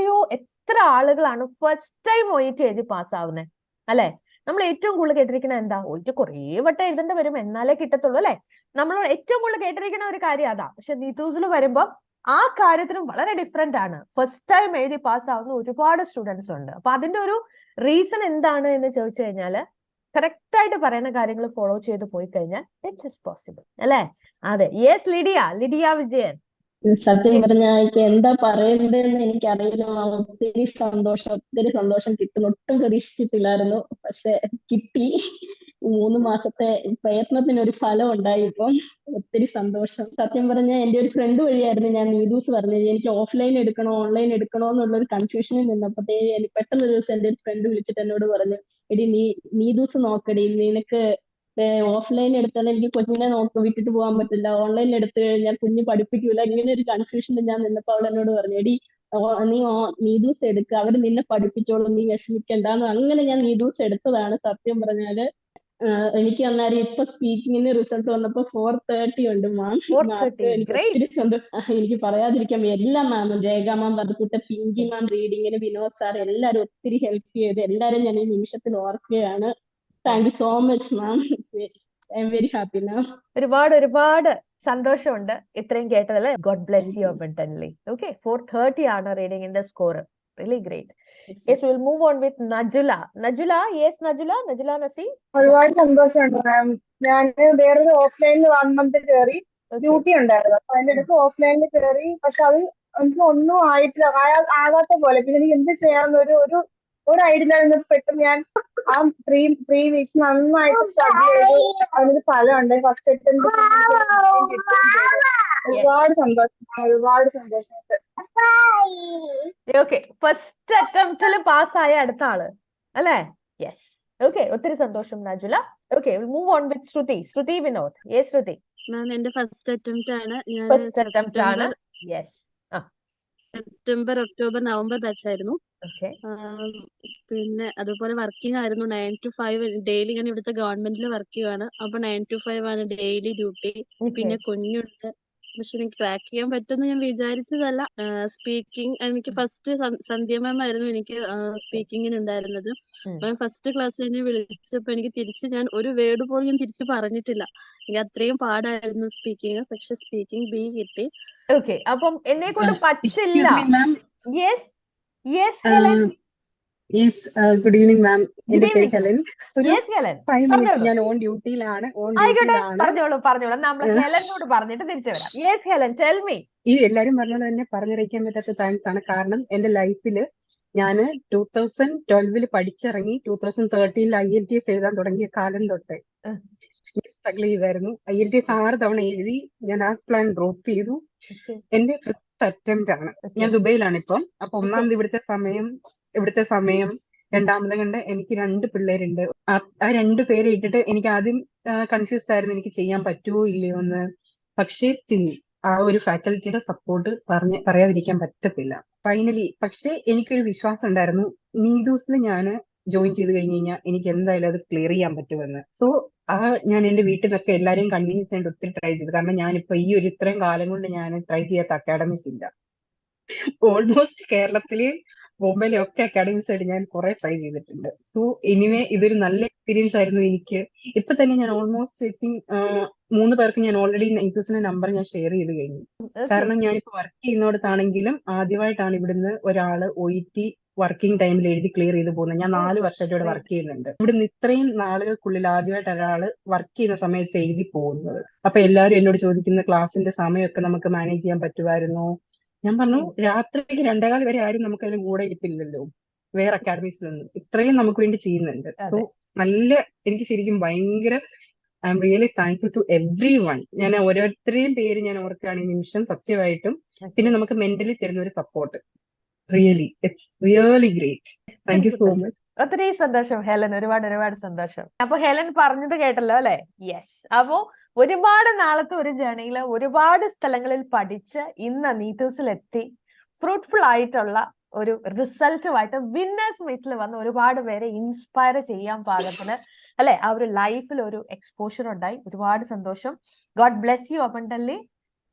എത്ര ആളുകളാണ് ഫസ്റ്റ് ടൈം OET എഴുതി പാസ്സാവുന്നത് അല്ലെ? നമ്മൾ ഏറ്റവും കൂടുതൽ കേട്ടിരിക്കുന്ന എന്താ? OET കുറേ വട്ടം എഴുതേണ്ടി വരും എന്നാലേ കിട്ടത്തുള്ളൂ അല്ലെ? നമ്മൾ ഏറ്റവും കൂടുതൽ കേട്ടിരിക്കുന്ന ഒരു കാര്യം അതാ. പക്ഷെ നീതൂസിൽ വരുമ്പോ ആ കാര്യത്തിനും വളരെ ഡിഫറെന്റ് ആണ്. ഫസ്റ്റ് ടൈം എഴുതി പാസ്സാവുന്ന ഒരുപാട് സ്റ്റുഡൻസ് ഉണ്ട്. അപ്പൊ അതിന്റെ ഒരു റീസൺ എന്താണ് എന്ന് ചോദിച്ചു കഴിഞ്ഞാല് കറക്റ്റ് ആയിട്ട് പറയുന്ന കാര്യങ്ങൾ ഫോളോ ചെയ്ത് പോയി കഴിഞ്ഞാൽ ഇറ്റ് ഈസ് പോസിബിൾ അല്ലെ? അതെ. Yes Lydia Vijayan. സത്യം പറഞ്ഞാൽ എനിക്ക് എന്താ പറയേണ്ടതെന്ന് എനിക്കറിയില്ല. ഒത്തിരി സന്തോഷം കിട്ടുന്നു. ഒട്ടും പ്രതീക്ഷിച്ചിട്ടില്ലായിരുന്നു, പക്ഷെ കിട്ടി. 3 മാസത്തെ പ്രയത്നത്തിനൊരു ഫലം ഉണ്ടായി. ഇപ്പം ഒത്തിരി സന്തോഷം. സത്യം പറഞ്ഞാൽ എന്റെ ഒരു ഫ്രണ്ട് വഴിയായിരുന്നു ഞാൻ നീതൂസ് പറഞ്ഞത്. എനിക്ക് ഓഫ്ലൈൻ എടുക്കണോ ഓൺലൈൻ എടുക്കണോ എന്നുള്ളൊരു കൺഫ്യൂഷനിൽ നിന്നപ്പോഴത്തേക്ക് എനിക്ക് പെട്ടെന്ന് ഒരു ദിവസം എന്റെ ഒരു ഫ്രണ്ട് വിളിച്ചിട്ട് എന്നോട് പറഞ്ഞു, എടി നീതൂസ് നോക്കടി, നിനക്ക് ഓഫ്ലൈൻ എടുത്താൽ എനിക്ക് കുഞ്ഞിനെ വിട്ടിട്ട് പോകാൻ പറ്റില്ല, ഓൺലൈനിൽ എടുത്തു കഴിഞ്ഞാൽ കുഞ്ഞ് പഠിപ്പിക്കൂല. ഇങ്ങനെ ഒരു കൺഫ്യൂഷനിൽ ഞാൻ നിന്നപ്പോൾ അവൾ എന്നോട് പറഞ്ഞു, എടി നീ നീതൂസ് എടുക്കുക, അവർ നിന്നെ പഠിപ്പിച്ചോളും, നീ വിഷമിക്കണ്ടെന്ന്. അങ്ങനെ ഞാൻ നീതൂസ് എടുത്തതാണ്. സത്യം പറഞ്ഞാല് എനിക്ക് അന്നേരം ഇപ്പൊ സ്പീക്കിങ്ങിന് റിസൾട്ട് വന്നപ്പോ 430 ഉണ്ട് മാം. 430. എനിക്ക് Great. ഒത്തിരി സന്തോഷം. എനിക്ക് പറയാതിരിക്കാൻ വയ്യ. എല്ലാ മാമും, രേഖ മാം, അതുകൂട്ട പിങ്കി മാം റീഡിങ്ങിന്, വിനോദ് സാർ എല്ലാരും ഒത്തിരി ഹെൽപ്പ് ചെയ്ത് എല്ലാരും ഞാൻ ഈ നിമിഷത്തിൽ ഓർക്കുകയാണ്. Thank you so much ma'am. I am very happy ma'am. ഒരുപാട് സന്തോഷമുണ്ട് ഇത്രയും കേട്ടതിൽ. God bless you abundantly. Okay, 430 ആണ് റീഡിങ്ങിന്റെ score. Really great. Yes, we'll move on with Najula. Yes, Najula Naseem. ഒരുപാട് സന്തോഷമുണ്ട് മാം. ഞാൻ വേറൊരു ഓഫ്ലൈനിൽ 1 month കയറി, ഡ്യൂട്ടി ഉണ്ടായിരുന്നു. അപ്പൊ അതിന്റെ ഇടയ്ക്ക് ഓഫ്ലൈനിൽ കയറി. പക്ഷെ അത് എനിക്ക് ഒന്നും ആയിട്ടില്ല, ആകാത്ത പോലെ. പിന്നെ എനിക്ക് എന്ത് ചെയ്യാമെന്ന് ഒരു ഐഡിയ ഇല്ലായിരുന്നു. പെട്ടെന്ന് ഞാൻ ആ 3 weeks നന്നായിട്ട് സ്ട്രഗിൾ ചെയ്തു. അതിനൊരു ഫലമുണ്ട്. ഫസ്റ്റ് അറ്റംപ്റ്റ് ഒരുപാട് സന്തോഷമുണ്ട്. ഓക്കെ, ഫസ്റ്റ് അറ്റംപ്റ്റിൽ പാസ്സായ അടുത്ത ആള് അല്ലേ? യെസ്. ഓക്കെ, ഒത്തിരി സന്തോഷം Najula. Okay, move on with Shruthi Vinod. Yes Shruthi. Ma'am, എന്റെ ഫസ്റ്റ് അറ്റംപ്റ്റ് ആണ്. ഞാൻ ഫസ്റ്റ് അറ്റംപ്റ്റ് ആണ്. യെസ്. സെപ്റ്റംബർ, ഒക്ടോബർ, നവംബർ ബാച്ചായിരുന്നു. ഓക്കെ. പിന്നെ അതുപോലെ വർക്കിംഗ് ആയിരുന്നു. 9 to 5 ഡെയിലി. ഞാൻ ഇവിടുത്തെ ഗവൺമെന്റിൽ വർക്ക് ചെയ്യുവാണ്. അപ്പൊ 9 to 5 ആണ് ഡെയിലി ഡ്യൂട്ടി. പിന്നെ കുഞ്ഞുണ്ട്. പക്ഷെ എനിക്ക് ക്രാക്ക് ചെയ്യാൻ പറ്റുമെന്ന് ഞാൻ വിചാരിച്ചതല്ല. സ്പീക്കിംഗ് എനിക്ക് ഫസ്റ്റ് സന്ധ്യ മാം ആയിരുന്നു എനിക്ക് സ്പീക്കിങ്ങിന് ഉണ്ടായിരുന്നത്. മാം ഫസ്റ്റ് ക്ലാസ് എന്നെ വിളിച്ചപ്പോ എനിക്ക് തിരിച്ച് ഞാൻ ഒരു വേർഡ് പോലും ഞാൻ തിരിച്ച് പറഞ്ഞിട്ടില്ല. എനിക്ക് അത്രയും പാടായിരുന്നു സ്പീക്കിംഗ്. പക്ഷെ സ്പീക്കിംഗ് ബി കിട്ടി. ഓക്കെ, അപ്പം എന്നെ കൊണ്ട് പറ്റില്ല. Yes Helen. ഗുഡ് ഈവനിങ് മാം. എന്റെ പേര് ഹെലൻ. Yes Helen. 5 minutes ഞാൻ ഓൺ ഡ്യൂട്ടിയിലാണ്. പറഞ്ഞോളൂ. നമ്മൾ ഹെലനോട് പറഞ്ഞിട്ട് തിരിച്ചു വരാം. Yes Helen, tell me. ഈ എല്ലാരും പറഞ്ഞോളൂ, എന്നെ പറഞ്ഞറിയിക്കാൻ പറ്റാത്ത താങ്ക്സ് ആണ്. കാരണം എന്റെ ലൈഫില് ഞാന് 2012 പഠിച്ചിറങ്ങി 2013 IELTS എഴുതാൻ തുടങ്ങിയ കാലം തൊട്ടേ സ്ട്രഗിൾ ചെയ്തായിരുന്നു. IELTS 6 തവണ എഴുതി. ഞാൻ ആ പ്ലാൻ ഡ്രോപ്പ് ചെയ്തു. എന്റെ ഫസ്റ്റ് അറ്റംപ്റ്റ് ആണ്. ഞാൻ ദുബൈയിലാണ് ഇപ്പം. അപ്പൊ ഒന്നാമത് ഇവിടുത്തെ സമയം, രണ്ടാമത് കണ്ട് എനിക്ക് 2 പിള്ളേരുണ്ട്. ആ 2 പേരെ ഇട്ടിട്ട് എനിക്ക് ആദ്യം കൺഫ്യൂസ്ഡ് ആയിരുന്നു, എനിക്ക് ചെയ്യാൻ പറ്റുമോ ഇല്ലയോ എന്ന്. പക്ഷേ ആ ഒരു ഫാക്കൽറ്റിയുടെ സപ്പോർട്ട് പറയാതിരിക്കാൻ പറ്റത്തില്ല. ഫൈനലി പക്ഷെ എനിക്കൊരു വിശ്വാസം ഉണ്ടായിരുന്നു, നീഡൂസിൽ ഞാൻ ജോയിൻ ചെയ്ത് കഴിഞ്ഞ് കഴിഞ്ഞാൽ എനിക്ക് എന്തായാലും അത് ക്ലിയർ ചെയ്യാൻ പറ്റുമെന്ന്. സോ ഞാൻ എന്റെ വീട്ടിൽ നിന്നൊക്കെ എല്ലാരെയും കൺവിൻസ് ചെയ്യാൻ ഒത്തിരി ട്രൈ ചെയ്തു. കാരണം ഞാനിപ്പോ ഈ ഒരു ഇത്രയും കാലം കൊണ്ട് ഞാൻ ട്രൈ ചെയ്യാത്ത അക്കാഡമീസ് ഇല്ല. ഓൾമോസ്റ്റ് കേരളത്തിലെ ബോംബെയിലെ ഒക്കെ അക്കാഡമീസ് ആയിട്ട് ഞാൻ കുറെ ട്രൈ ചെയ്തിട്ടുണ്ട്. സോ എനിവേ ഇതൊരു നല്ല എക്സ്പീരിയൻസ് ആയിരുന്നു എനിക്ക്. ഇപ്പൊ തന്നെ ഞാൻ ഓൾമോസ്റ്റ് 3 പേർക്ക് ഞാൻ ഓൾറെഡി നീതൂസിന്റെ നമ്പർ ഞാൻ ഷെയർ ചെയ്ത് കഴിഞ്ഞു. കാരണം ഞാനിപ്പോ വർക്ക് ചെയ്യുന്നിടത്താണെങ്കിലും ആദ്യമായിട്ടാണ് ഇവിടുന്ന് ഒരാള് OET വർക്കിംഗ് ടൈമിൽ എഴുതി ക്ലിയർ ചെയ്ത് പോകുന്നത്. ഞാൻ 4 വർഷമായിട്ട് ഇവിടെ വർക്ക് ചെയ്യുന്നുണ്ട്. ഇവിടുന്ന് ഇത്രയും നാളുകൾക്കുള്ളിൽ ആദ്യമായിട്ട് ഒരാള് വർക്ക് ചെയ്യുന്ന സമയത്ത് എഴുതി പോകുന്നത്. അപ്പൊ എല്ലാവരും എന്നോട് ചോദിക്കുന്ന ക്ലാസ്സിന്റെ സമയമൊക്കെ നമുക്ക് മാനേജ് ചെയ്യാൻ പറ്റുമായിരുന്നോ? ഞാൻ പറഞ്ഞു, രാത്രിക്ക് 2:15 വരെ ആരും നമുക്ക് അതിന് കൂടെ ഇരിപ്പില്ലല്ലോ വേറെ അക്കാഡമീസിലൊന്നും. ഇത്രയും നമുക്ക് വേണ്ടി ചെയ്യുന്നുണ്ട്. സോ എനിക്ക് ശരിക്കും ഭയങ്കര I'm really thankful to everyone. ഞാൻ ഓരോരുത്തരെയും പേര് ഞാൻ ഓർക്കുകയാണ് ഈ നിമിഷം സത്യമായിട്ടും. പിന്നെ നമുക്ക് മെന്റലി തരുന്ന ഒരു support, really it's really great. Thank you so much. ഒത്തിരി സന്തോഷം ഹെലൻ, ഒരുപാട് സന്തോഷം. അപ്പൊ ഹെലൻ പറഞ്ഞത് കേട്ടല്ലോ അല്ലെ? യെസ്. അപ്പോ ഒരുപാട് നാളത്തെ ഒരു ജേണിയില് ഒരുപാട് സ്ഥലങ്ങളിൽ പഠിച്ച് ഇന്ന് നീതൂസിൽ എത്തി ഫ്രൂട്ട്ഫുൾ ആയിട്ടുള്ള ഒരു റിസൾട്ടുമായിട്ട് വിന്നേഴ്സ് മീറ്റിൽ വന്ന് ഒരുപാട് പേരെ ഇൻസ്പയർ ചെയ്യാൻ പാകത്തിന് അല്ലെ ആ ഒരു ലൈഫിൽ ഒരു എക്സ്പോഷർ ഉണ്ടായി. ഒരുപാട് സന്തോഷം. God bless you abundantly.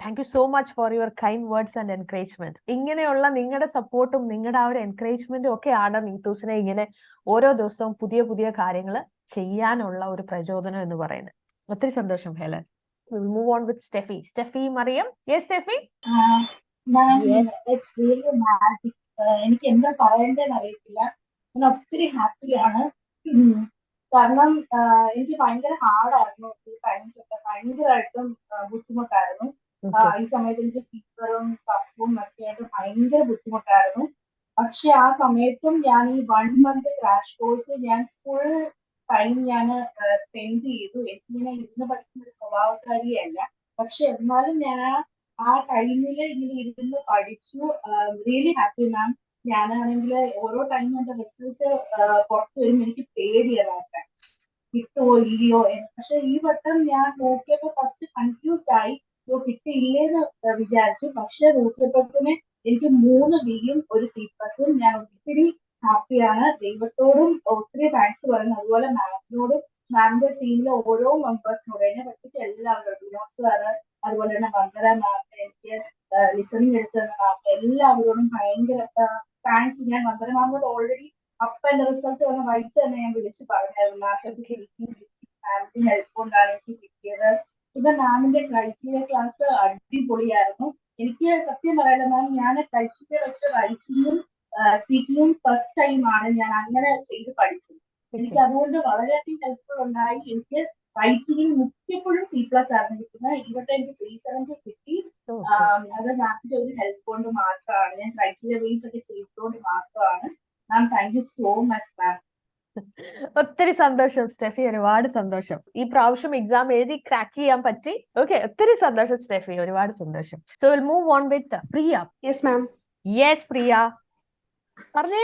Thank you so much for your kind words and encouragement. ഇങ്ങനെയുള്ള നിങ്ങളുടെ സപ്പോർട്ടും നിങ്ങളുടെ ആ ഒരു എൻകറേജ്മെന്റും ഒക്കെയാണ് നീതൂസിനെ ഇങ്ങനെ ഓരോ ദിവസവും പുതിയ കാര്യങ്ങൾ ചെയ്യാനുള്ള ഒരു പ്രചോദനം എന്ന് പറയുന്നത്. ഒത്തിരി സന്തോഷം Helen. We will move on with Steffi Mariam. Yes, Steffi. It's really magic. എനിക്ക് എന്താ പറയേണ്ടതെന്ന് അറിയത്തില്ല. ഞാൻ ഒത്തിരി ഹാപ്പിയാണ്. കാരണം എനിക്ക് ഭയങ്കര ഹാർഡായിരുന്നു ഈ ടൈംസ് ഒക്കെ. ഭയങ്കരമായിട്ടും ബുദ്ധിമുട്ടായിരുന്നു. ഈ സമയത്ത് എനിക്ക് ഫീവറും കഫും ഒക്കെ ആയിട്ട് ഭയങ്കര ബുദ്ധിമുട്ടായിരുന്നു. പക്ഷെ ആ സമയത്തും ഞാൻ ഈ 1 month ക്രാഷ് കോഴ്സ് ഞാൻ ഫുൾ ടൈം ഞാൻ സ്പെൻഡ് ചെയ്തു. എനിക്കിങ്ങനെ ഇരുന്ന് പഠിക്കുന്ന ഒരു സ്വഭാവക്കാരിയല്ല. പക്ഷെ എന്നാലും ഞാൻ ആ ടൈമിൽ ഇങ്ങനെ ഇരുന്ന് പഠിച്ചു. റിയലി ഹാപ്പി മാം. ഞാനാണെങ്കിൽ ഓരോ ടൈം എന്റെ റിസൾട്ട് പുറത്ത് വരുമ്പോൾ എനിക്ക് പേടിയതാക്കാൻ കിട്ടുമോ ഇല്ലയോ എന്ന്. പക്ഷെ ഈ വട്ടം ഞാൻ നോക്കിയപ്പോൾ ഫസ്റ്റ് കൺഫ്യൂസ്ഡ് ആയി, കിട്ടിയില്ലേന്ന് വിചാരിച്ചു. പക്ഷെ നോക്കിയപ്പോഴത്തേന് എനിക്ക് 3 Bയും 1 C+ഉം. ഞാൻ ഒത്തിരി ഹാപ്പിയാണ്. ദൈവത്തോടും ഒത്തിരി താങ്ക്സ് പറയുന്നു. അതുപോലെ മാമിനോടും മാമിന്റെ ടീമിലെ ഓരോ മെമ്പേഴ്സിനോട് എന്നെ പഠിപ്പിച്ച എല്ലാവരോടും വിനോദ് സാറ്, അതുപോലെ തന്നെ വന്ദന മാം, എനിക്ക് ലിസണിങ് എടുത്ത എല്ലാവരോടും ഭയങ്കര താങ്ക്സ്. ഞാൻ വന്ദന മാമിനോട് ഓൾറെഡി എന്റെ റിസൾട്ട് വന്ന വൈകിട്ട് തന്നെ ഞാൻ വിളിച്ച് പറഞ്ഞായിരുന്നു, മാമിന്റെ ഹെൽപ്പ് കൊണ്ടാണ് എനിക്ക് കിട്ടിയത്. പിന്നെ മാമിന്റെ ക്രൈറ്റീരിയ ക്ലാസ് അടിപൊളിയായിരുന്നു. എനിക്ക് സത്യം പറയാലോ മാം, ഞാൻ ക്രൈറ്റീരിയ വെച്ച റൈറ്റിങ്ങും സ്പീക്കിങ്ങും ഫസ്റ്റ് ടൈമാണ് ഞാൻ അങ്ങനെ ചെയ്ത് പഠിച്ചത്. എനിക്ക് അതുകൊണ്ട് വളരെയധികം ഹെൽപ്ഫുൾ ഉണ്ടായി. എനിക്ക് റൈറ്റിംഗിൽ മിക്കപ്പോഴും C+ ആയിരുന്നു കിട്ടുന്നത്. ഇവിടെ എനിക്ക് 370 കിട്ടി. അത് മാമിന്റെ ഒരു ഹെൽപ്പ് കൊണ്ട് മാത്രമാണ്, ഞാൻ ക്രൈറ്റീരിയ ബേസ് ഒക്കെ ചെയ്തതുകൊണ്ട് മാത്രമാണ്. മാം താങ്ക് യു സോ മച്ച് മാം. ഒത്തിരി സന്തോഷം സ്റ്റെഫി, ഒരുപാട് സന്തോഷം. ഈ പ്രാവശ്യം എക്സാം എഴുതി ക്രാക്ക് ചെയ്യാൻ പറ്റി. ഓക്കെ, ഒത്തിരി സന്തോഷം സ്റ്റെഫി, ഒരുപാട് സന്തോഷം. So will move on with Priya. Yes ma'am. Yes Priya, പറഞ്ഞേ.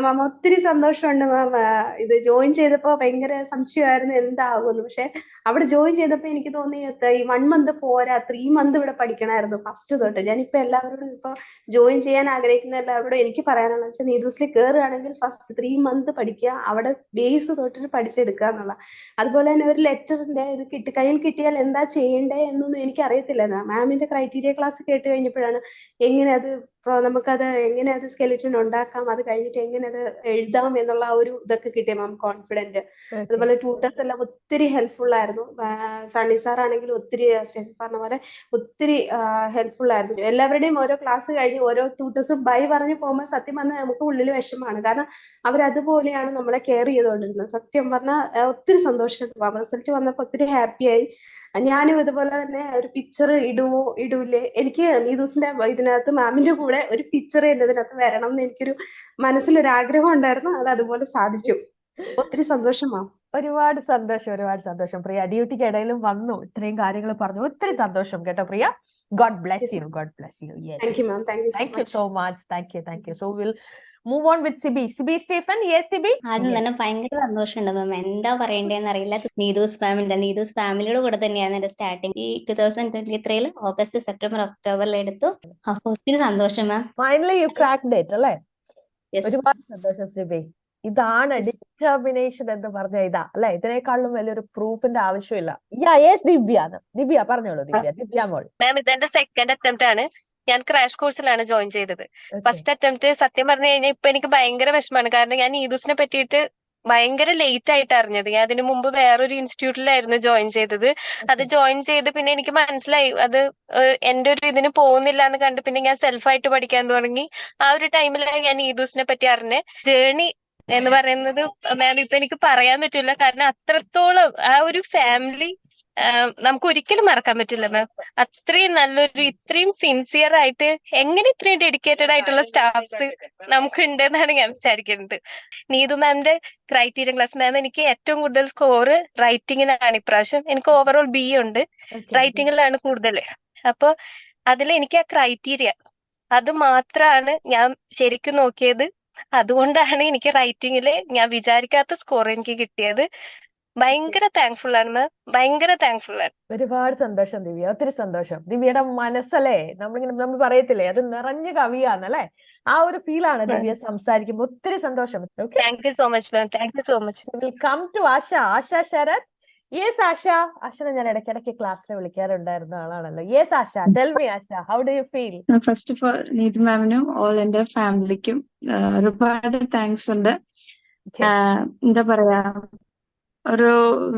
മാം ഒത്തിരി സന്തോഷമുണ്ട് മാം. ഇത് ജോയിൻ ചെയ്തപ്പോ ഭയങ്കര സംശയമായിരുന്നു എന്താകുമെന്ന്. പക്ഷെ അവിടെ ജോയിൻ ചെയ്തപ്പോ എനിക്ക് തോന്നി ഈ 1 month പോരാ, 3 month ഇവിടെ പഠിക്കണമായിരുന്നു ഫസ്റ്റ് തൊട്ട്. ഞാനിപ്പോ എല്ലാവരോടും ഇപ്പൊ ജോയിൻ ചെയ്യാൻ ആഗ്രഹിക്കുന്ന എല്ലാവരോടും എനിക്ക് പറയാനുള്ള വെച്ചാൽ നീതൂസിൽ കയറുകയാണെങ്കിൽ ഫസ്റ്റ് 3 month പഠിക്കുക, അവിടെ ബേസ് തൊട്ടിട്ട് പഠിച്ചെടുക്കുക എന്നുള്ള. അതുപോലെ തന്നെ ഒരു ലെറ്ററിന്റെ ഇത് കയ്യിൽ കിട്ടിയാൽ എന്താ ചെയ്യണ്ടേ എന്നൊന്നും എനിക്ക് അറിയത്തില്ല. മാമിന്റെ ക്രൈറ്റീരിയ ക്ലാസ് കേട്ട് കഴിഞ്ഞപ്പോഴാണ് എങ്ങനെ അത് നമുക്കത് എങ്ങനെ അത് സ്കെലിറ്റൻ ഉണ്ടാക്കാം, അത് കഴിഞ്ഞിട്ട് എങ്ങനെ അത് എഴുതാം എന്നുള്ള ഒരു ഇതൊക്കെ കിട്ടിയ മാം കോൺഫിഡന്റ്. അതുപോലെ ട്യൂട്ടേഴ്സ് എല്ലാം ഒത്തിരി ഹെൽപ്ഫുൾ ആയിരുന്നു. സണ്ണി സാർ ആണെങ്കിൽ ഒത്തിരി സ്റ്റെഫി പറഞ്ഞ പോലെ ഒത്തിരി ഹെൽപ്ഫുൾ ആയിരുന്നു. എല്ലാവരുടെയും ഓരോ ക്ലാസ് കഴിഞ്ഞ് ഓരോ ട്യൂട്ടേഴ്സും ബൈ പറഞ്ഞു പോകുമ്പോൾ സത്യം പറഞ്ഞാൽ നമുക്ക് ഉള്ളിൽ വിഷമമാണ്. കാരണം അവരതുപോലെയാണ് നമ്മളെ കെയർ ചെയ്തുകൊണ്ടിരുന്നത്. സത്യം പറഞ്ഞാൽ ഒത്തിരി സന്തോഷം. റിസൾട്ട് വന്നപ്പോൾ ഒത്തിരി ഹാപ്പിയായി. ഞാനും ഇതുപോലെ തന്നെ ഒരു പിക്ചർ ഇടുവോ ഇടൂലേ, എനിക്ക് നീതൂസിന്റെ ഇതിനകത്ത് മാമിന്റെ കൂടെ ഒരു പിക്ചർ എന്റെ ഇതിനകത്ത് വരണം എന്ന് എനിക്കൊരു മനസ്സിലൊരു ആഗ്രഹം ഉണ്ടായിരുന്നു. അത് അതുപോലെ സാധിച്ചു. ഒത്തിരി സന്തോഷം മാം. ഒരുപാട് സന്തോഷം, ഒരുപാട് സന്തോഷം പ്രിയ. ഡ്യൂട്ടിക്ക് ഇടയിലും വന്നു, ഇത്രയും കാര്യങ്ങൾ പറഞ്ഞു. ഒത്തിരി സന്തോഷം കേട്ടോ Priya. God bless you, god bless you. Thank you ma'am. Thank you so much. Thank you. So will move on with Siby Stephen. Yes Siby. ആദ്യം തന്നെ ഭയങ്കര സന്തോഷമുണ്ട് മാം. എന്താ പറയണ്ടേന്ന് അറിയില്ല. നീതൂസ് ഫാമിലിയുടെ കൂടെ തന്നെയാണ് എന്റെ സ്റ്റാർട്ടിങ്. ഈ 2023 ഓഗസ്റ്റ്, സെപ്റ്റംബർ, ഒക്ടോബറിൽ എടുത്തു. അപ്പൊ ഒത്തിരി സന്തോഷം മാം. ഫൈനലി യു ക്രാക്ക്ഡ് ഇറ്റ് അല്ലേ? ഒരുപാട് സന്തോഷം സിബി. ഇതാണ് ഡിറ്റർമിനേഷൻ എന്ന് പറഞ്ഞ ഇതാ അല്ലെ? ഇതിനേക്കാളും വലിയൊരു പ്രൂഫിന്റെ ആവശ്യമില്ല. ദിവ്യ പറഞ്ഞോളൂ. ദിവ്യ മോൾ. മാം, ഇതെന്റെ സെക്കൻഡ് അറ്റംപ്റ്റ് ആണ്. ഞാൻ ക്രാഷ് കോഴ്സിലാണ് ജോയിൻ ചെയ്തത്. ഫസ്റ്റ് അറ്റംപ്റ്റ് സത്യം പറഞ്ഞു കഴിഞ്ഞാൽ ഇപ്പൊ എനിക്ക് ഭയങ്കര വിഷമമാണ്. കാരണം ഞാൻ നീതൂസിനെ പറ്റിയിട്ട് ഭയങ്കര ലേറ്റ് ആയിട്ട് അറിഞ്ഞത്. ഞാൻ അതിനു മുമ്പ് വേറൊരു ഇൻസ്റ്റിറ്റ്യൂട്ടിലായിരുന്നു ജോയിൻ ചെയ്തത്. അത് ജോയിൻ ചെയ്ത് പിന്നെ എനിക്ക് മനസ്സിലായി അത് എന്റെ ഒരു ഇതിന് പോകുന്നില്ല എന്ന് കണ്ട് പിന്നെ ഞാൻ സെൽഫായിട്ട് പഠിക്കാൻ തുടങ്ങി. ആ ഒരു ടൈമിലാണ് ഞാൻ നീതൂസിനെ പറ്റി അറിഞ്ഞ. ജേർണി എന്ന് പറയുന്നത് മാം ഇപ്പൊ എനിക്ക് പറയാൻ പറ്റില്ല. കാരണം അത്രത്തോളം ആ ഒരു ഫാമിലി നമുക്ക് ഒരിക്കലും മറക്കാൻ പറ്റില്ല മാം. അത്രയും നല്ലൊരു, ഇത്രയും സിൻസിയർ ആയിട്ട്, എങ്ങനെ ഇത്രയും ഡെഡിക്കേറ്റഡ് ആയിട്ടുള്ള സ്റ്റാഫ്സ് നമുക്ക് ഉണ്ടെന്നാണ് ഞാൻ വിചാരിക്കുന്നത്. നീതു മാമിന്റെ ക്രൈറ്റീരിയൻ ക്ലാസ് മാം, എനിക്ക് ഏറ്റവും കൂടുതൽ സ്കോർ റൈറ്റിങ്ങിനാണ് ഇപ്രാവശ്യം. എനിക്ക് ഓവറോൾ B ഉണ്ട്, റൈറ്റിങ്ങിലാണ് കൂടുതൽ. അപ്പൊ അതിൽ എനിക്ക് ആ ക്രൈറ്റീരിയ അത് മാത്രമാണ് ഞാൻ ശരിക്കും നോക്കിയത്. അതുകൊണ്ടാണ് എനിക്ക് റൈറ്റിങ്ങില് ഞാൻ വിചാരിക്കാത്ത സ്കോർ എനിക്ക് കിട്ടിയത്. ഭയങ്കര താങ്ക്ഫുൾ ആണ് മാം, ഭയങ്കര താങ്ക്ഫുൾ ആണ്. ഒരുപാട് സന്തോഷം ദിവ്യ, ഒത്തിരി സന്തോഷം. ദിവ്യയുടെ മനസ്സല്ലേ, നമ്മൾ പറയത്തില്ലേ, അത് നിറഞ്ഞ കവിയാന്നല്ലേ, ആ ഒരു ഫീലാണ് ദിവ്യ സംസാരിക്കുമ്പോൾ. ഒത്തിരി സന്തോഷം. Thank you so much ma'am, thank you so much. Welcome to Asha Sarath. Yes ആശനെ ഞാൻ ഇടയ്ക്കിടയ്ക്ക് ക്ലാസ്സിൽ വിളിക്കാറുണ്ടായിരുന്ന ആളാണല്ലോ. Yes Asha, tell me Asha, how do you feel? First of all Neethu മാമിനും ഓൾ എന്റെ ഫാമിലിക്കും ഒരുപാട് താങ്ക്സ് ഉണ്ട്. എന്താ പറയാ, ഒരു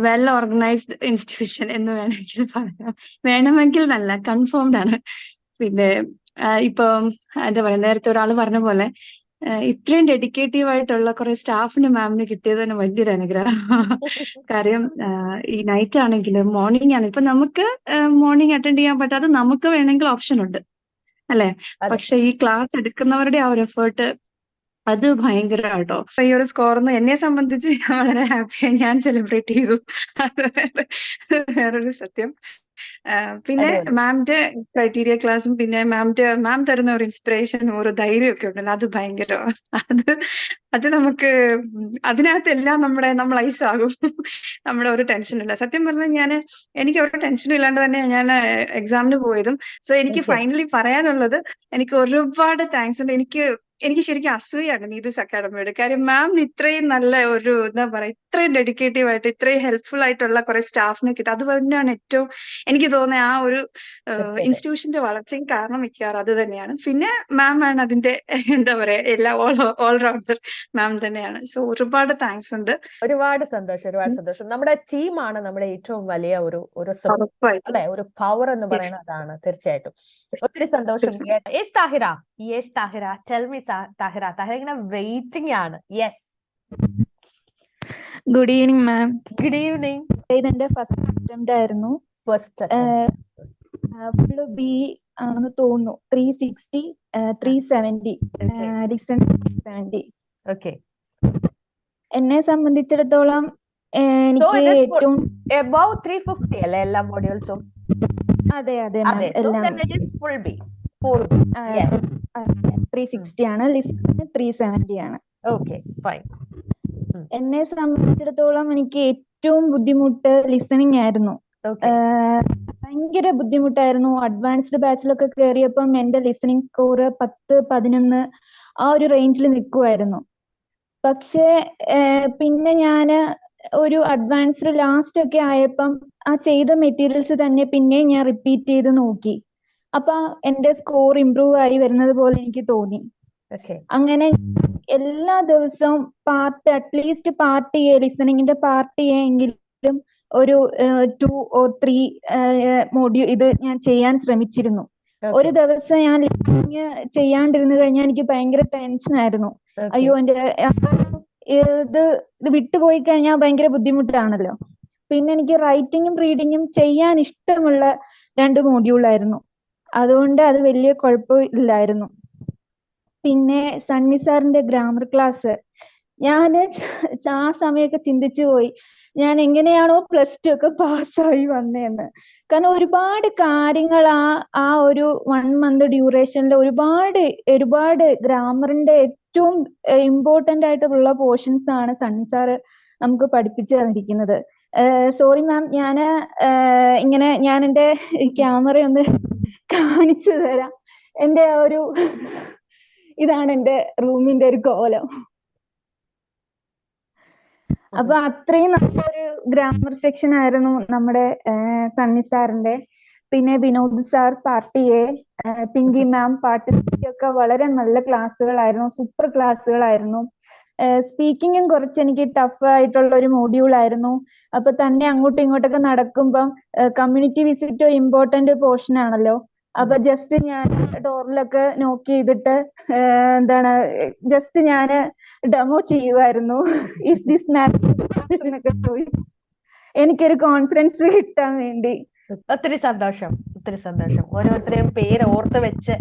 വെൽ ഓർഗനൈസ്ഡ് ഇൻസ്റ്റിറ്റ്യൂഷൻ എന്ന് വേണമെങ്കിൽ നല്ല കൺഫേംഡ് ആണ്. പിന്നെ ഇപ്പം എന്താ പറയാ, നേരത്തെ ഒരാൾ പറഞ്ഞ പോലെ ഇത്രയും ഡെഡിക്കേറ്റീവ് ആയിട്ടുള്ള കുറെ സ്റ്റാഫിന് മാമിന് കിട്ടിയത് തന്നെ വലിയൊരു അനുഗ്രഹം. കാര്യം ഈ നൈറ്റ് ആണെങ്കിലും മോർണിംഗ് ആണ്, ഇപ്പൊ നമുക്ക് മോർണിംഗ് അറ്റൻഡ് ചെയ്യാൻ പറ്റാതെ നമുക്ക് വേണമെങ്കിൽ ഓപ്ഷൻ ഉണ്ട് അല്ലെ. പക്ഷെ ഈ ക്ലാസ് എടുക്കുന്നവരുടെ ആ ഒരു എഫേർട്ട് അത് ഭയങ്കര കേട്ടോ. അപ്പൊ ഈ ഒരു സ്കോർന്ന് എന്നെ സംബന്ധിച്ച് ഞാൻ വളരെ ഹാപ്പിയായി, ഞാൻ സെലിബ്രേറ്റ് ചെയ്തു. അത് വേറൊരു സത്യം. പിന്നെ മാമിന്റെ ക്രൈറ്റീരിയ ക്ലാസ്സും പിന്നെ മാം തരുന്ന ഒരു ഇൻസ്പിറേഷനും ഒരു ധൈര്യം ഒക്കെ ഉണ്ടല്ലോ, അത് ഭയങ്കര അത് നമുക്ക് അതിനകത്തെല്ലാം നമ്മൾ ഐസ് ആകും. നമ്മുടെ ഒരു ടെൻഷൻ ഇല്ല. സത്യം പറഞ്ഞാൽ എനിക്ക് ഒരു ടെൻഷനും ഇല്ലാണ്ട് തന്നെ ഞാൻ എക്സാമിന് പോയതും. സോ എനിക്ക് ഫൈനലി പറയാനുള്ളത്, എനിക്ക് ഒരുപാട് താങ്ക്സ് ഉണ്ട്. എനിക്ക് എനിക്ക് ശരിക്കും അസൂയാണ് നീതൂസ് അക്കാഡമിയോട്. കാര്യം മാമിന് ഇത്രയും നല്ല ഒരു എന്താ പറയാ, ഇത്രയും ഡെഡിക്കേറ്റീവ് ആയിട്ട് ഇത്രയും ഹെൽപ്ഫുൾ ആയിട്ടുള്ള കുറെ സ്റ്റാഫിനെ കിട്ടും. അത് തന്നെയാണ് ഏറ്റവും എനിക്ക് തോന്നുന്നത് ആ ഒരു തീർച്ചയായിട്ടും ഇൻസ്റ്റിറ്റ്യൂഷന്റെ വളർച്ചയ്ക്ക് കാരണം മിക്കവാറും അത് തന്നെയാണ്. പിന്നെ മാം ആണ് അതിന്റെ എന്താ പറയാ എല്ലാ ഓൾറൗണ്ടർ മാം തന്നെയാണ്. സോ ഒരുപാട് താങ്ക്സ് ഉണ്ട്. ഒരുപാട് സന്തോഷം. നമ്മുടെ ടീമാണ് നമ്മുടെ ഏറ്റവും വലിയ ഒരു support, ഉറപ്പായിട്ടും അല്ലെ, ഒരു പവർ എന്ന് Yes. പറയുന്നത് അതാണ്. തീർച്ചയായിട്ടും ഒത്തിരി സന്തോഷം. Yes Thahira, tell me Thahira ഇങ്ങനെ വെയിറ്റിംഗ് ആണ്. യെസ്, ഗുഡ് ഈവനിങ് മാം. Good evening. ഇതെന്റെ ഫസ്റ്റ് അറ്റംപ്റ്റ് ആയിരുന്നു. ഫസ്റ്റ് ഫുള്ള് ബി ആണെന്ന് തോന്നുന്നു. 360 370 ലിസൺ 370. ഓക്കെ. എന്നെ സംബന്ധിച്ചിടത്തോളം എനിക്ക് ഏറ്റവും above 350 അല്ലേ എല്ലാ മോഡ്യൂൾസും? അതെ മാം എല്ലാം 360 ആണ്, ലിസൺ 370 ആണ്. Okay, fine. എന്നെ സംബന്ധിച്ചിടത്തോളം എനിക്ക് ഏറ്റവും ബുദ്ധിമുട്ട് ലിസണിങ് ആയിരുന്നു. ഭയങ്കര ബുദ്ധിമുട്ടായിരുന്നു. അഡ്വാൻസ്ഡ് ബാച്ചിലൊക്കെ കയറിയപ്പം എന്റെ ലിസണിങ് സ്കോർ 10, 11 ആ ഒരു റേഞ്ചിൽ നിൽക്കുമായിരുന്നു. പക്ഷേ പിന്നെ ഞാന് ഒരു അഡ്വാൻസ്ഡ് ലാസ്റ്റ് ഒക്കെ ആയപ്പം ആ ചെയ്ത മെറ്റീരിയൽസ് തന്നെ പിന്നെ ഞാൻ റിപ്പീറ്റ് ചെയ്ത് നോക്കി. അപ്പൊ എന്റെ സ്കോർ ഇംപ്രൂവ് ആയി വരുന്നത് പോലെ എനിക്ക് തോന്നി. അങ്ങനെ എല്ലാ ദിവസവും അറ്റ്ലീസ്റ്റ് പാർട്ട് എ ലിസണിങ്ങിന്റെ പാർട്ട് എ എങ്കിലും ഒരു 2 or 3 മോഡ്യൂൾ ഇത് ഞാൻ ചെയ്യാൻ ശ്രമിച്ചിരുന്നു. ഒരു ദിവസം ഞാൻ ലിസണിങ് ചെയ്യാണ്ടിരുന്നു കഴിഞ്ഞാൽ എനിക്ക് ഭയങ്കര ടെൻഷനായിരുന്നു. അയ്യോ എന്റെ ഇത് വിട്ടുപോയി കഴിഞ്ഞാൽ ഭയങ്കര ബുദ്ധിമുട്ടാണല്ലോ. പിന്നെ എനിക്ക് റൈറ്റിങ്ങും റീഡിങ്ങും ചെയ്യാൻ ഇഷ്ടമുള്ള 2 മോഡ്യൂളായിരുന്നു. അതുകൊണ്ട് അത് വലിയ കുഴപ്പമില്ലായിരുന്നു. പിന്നെ സണ്ണി സാറിന്റെ ഗ്രാമർ ക്ലാസ് ഞാന് ആ സമയമൊക്കെ ചിന്തിച്ചു പോയി, ഞാൻ എങ്ങനെയാണോ +2 ഒക്കെ പാസ്സായി വന്നേന്ന്. കാരണം ഒരുപാട് കാര്യങ്ങൾ ആ ഒരു 1 month ഡ്യൂറേഷനിൽ ഒരുപാട് ഗ്രാമറിന്റെ ഏറ്റവും ഇമ്പോർട്ടന്റ് ആയിട്ടുള്ള പോർഷൻസ് ആണ് സണ്ണി സാറ് നമുക്ക് പഠിപ്പിച്ചു തന്നിരിക്കുന്നത്. സോറി മാം, ഞാൻ എന്റെ ക്യാമറ ഒന്ന് കാണിച്ചു തരാം. എന്റെ ഇതാണ് എന്റെ റൂമിന്റെ ഒരു കോലം. അപ്പൊ അത്രയും നല്ലൊരു ഗ്രാമർ സെക്ഷൻ ആയിരുന്നു നമ്മുടെ സണ്ണി സാറിന്റെ. പിന്നെ Vinod sir part A, Pinky ma'am part C ഒക്കെ വളരെ നല്ല ക്ലാസ്സുകളായിരുന്നു, സൂപ്പർ ക്ലാസ്സുകളായിരുന്നു. സ്പീക്കിങ്ങും കുറച്ച് എനിക്ക് ടഫ് ആയിട്ടുള്ള ഒരു മോഡ്യൂൾ ആയിരുന്നു. അപ്പൊ തന്നെ അങ്ങോട്ടും ഇങ്ങോട്ടൊക്കെ നടക്കുമ്പം കമ്മ്യൂണിറ്റി വിസിറ്റ് ഒരു ഇമ്പോർട്ടന്റ് പോർഷൻ ആണല്ലോ. അപ്പൊ ജസ്റ്റ് ഞാൻ ഡോറിലൊക്കെ നോക്ക് ചെയ്തിട്ട് ജസ്റ്റ് ഞാന് ഡെമോ ചെയ്യുമായിരുന്നു. ഇസ് ദിസ് എന്നൊക്കെ ചോദിച്ചു എനിക്കൊരു കോൺഫിഡൻസ് കിട്ടാൻ വേണ്ടി. ഒത്തിരി സന്തോഷം. ഓരോരുത്തരെയും പേര് ഓർത്ത് വെച്ച്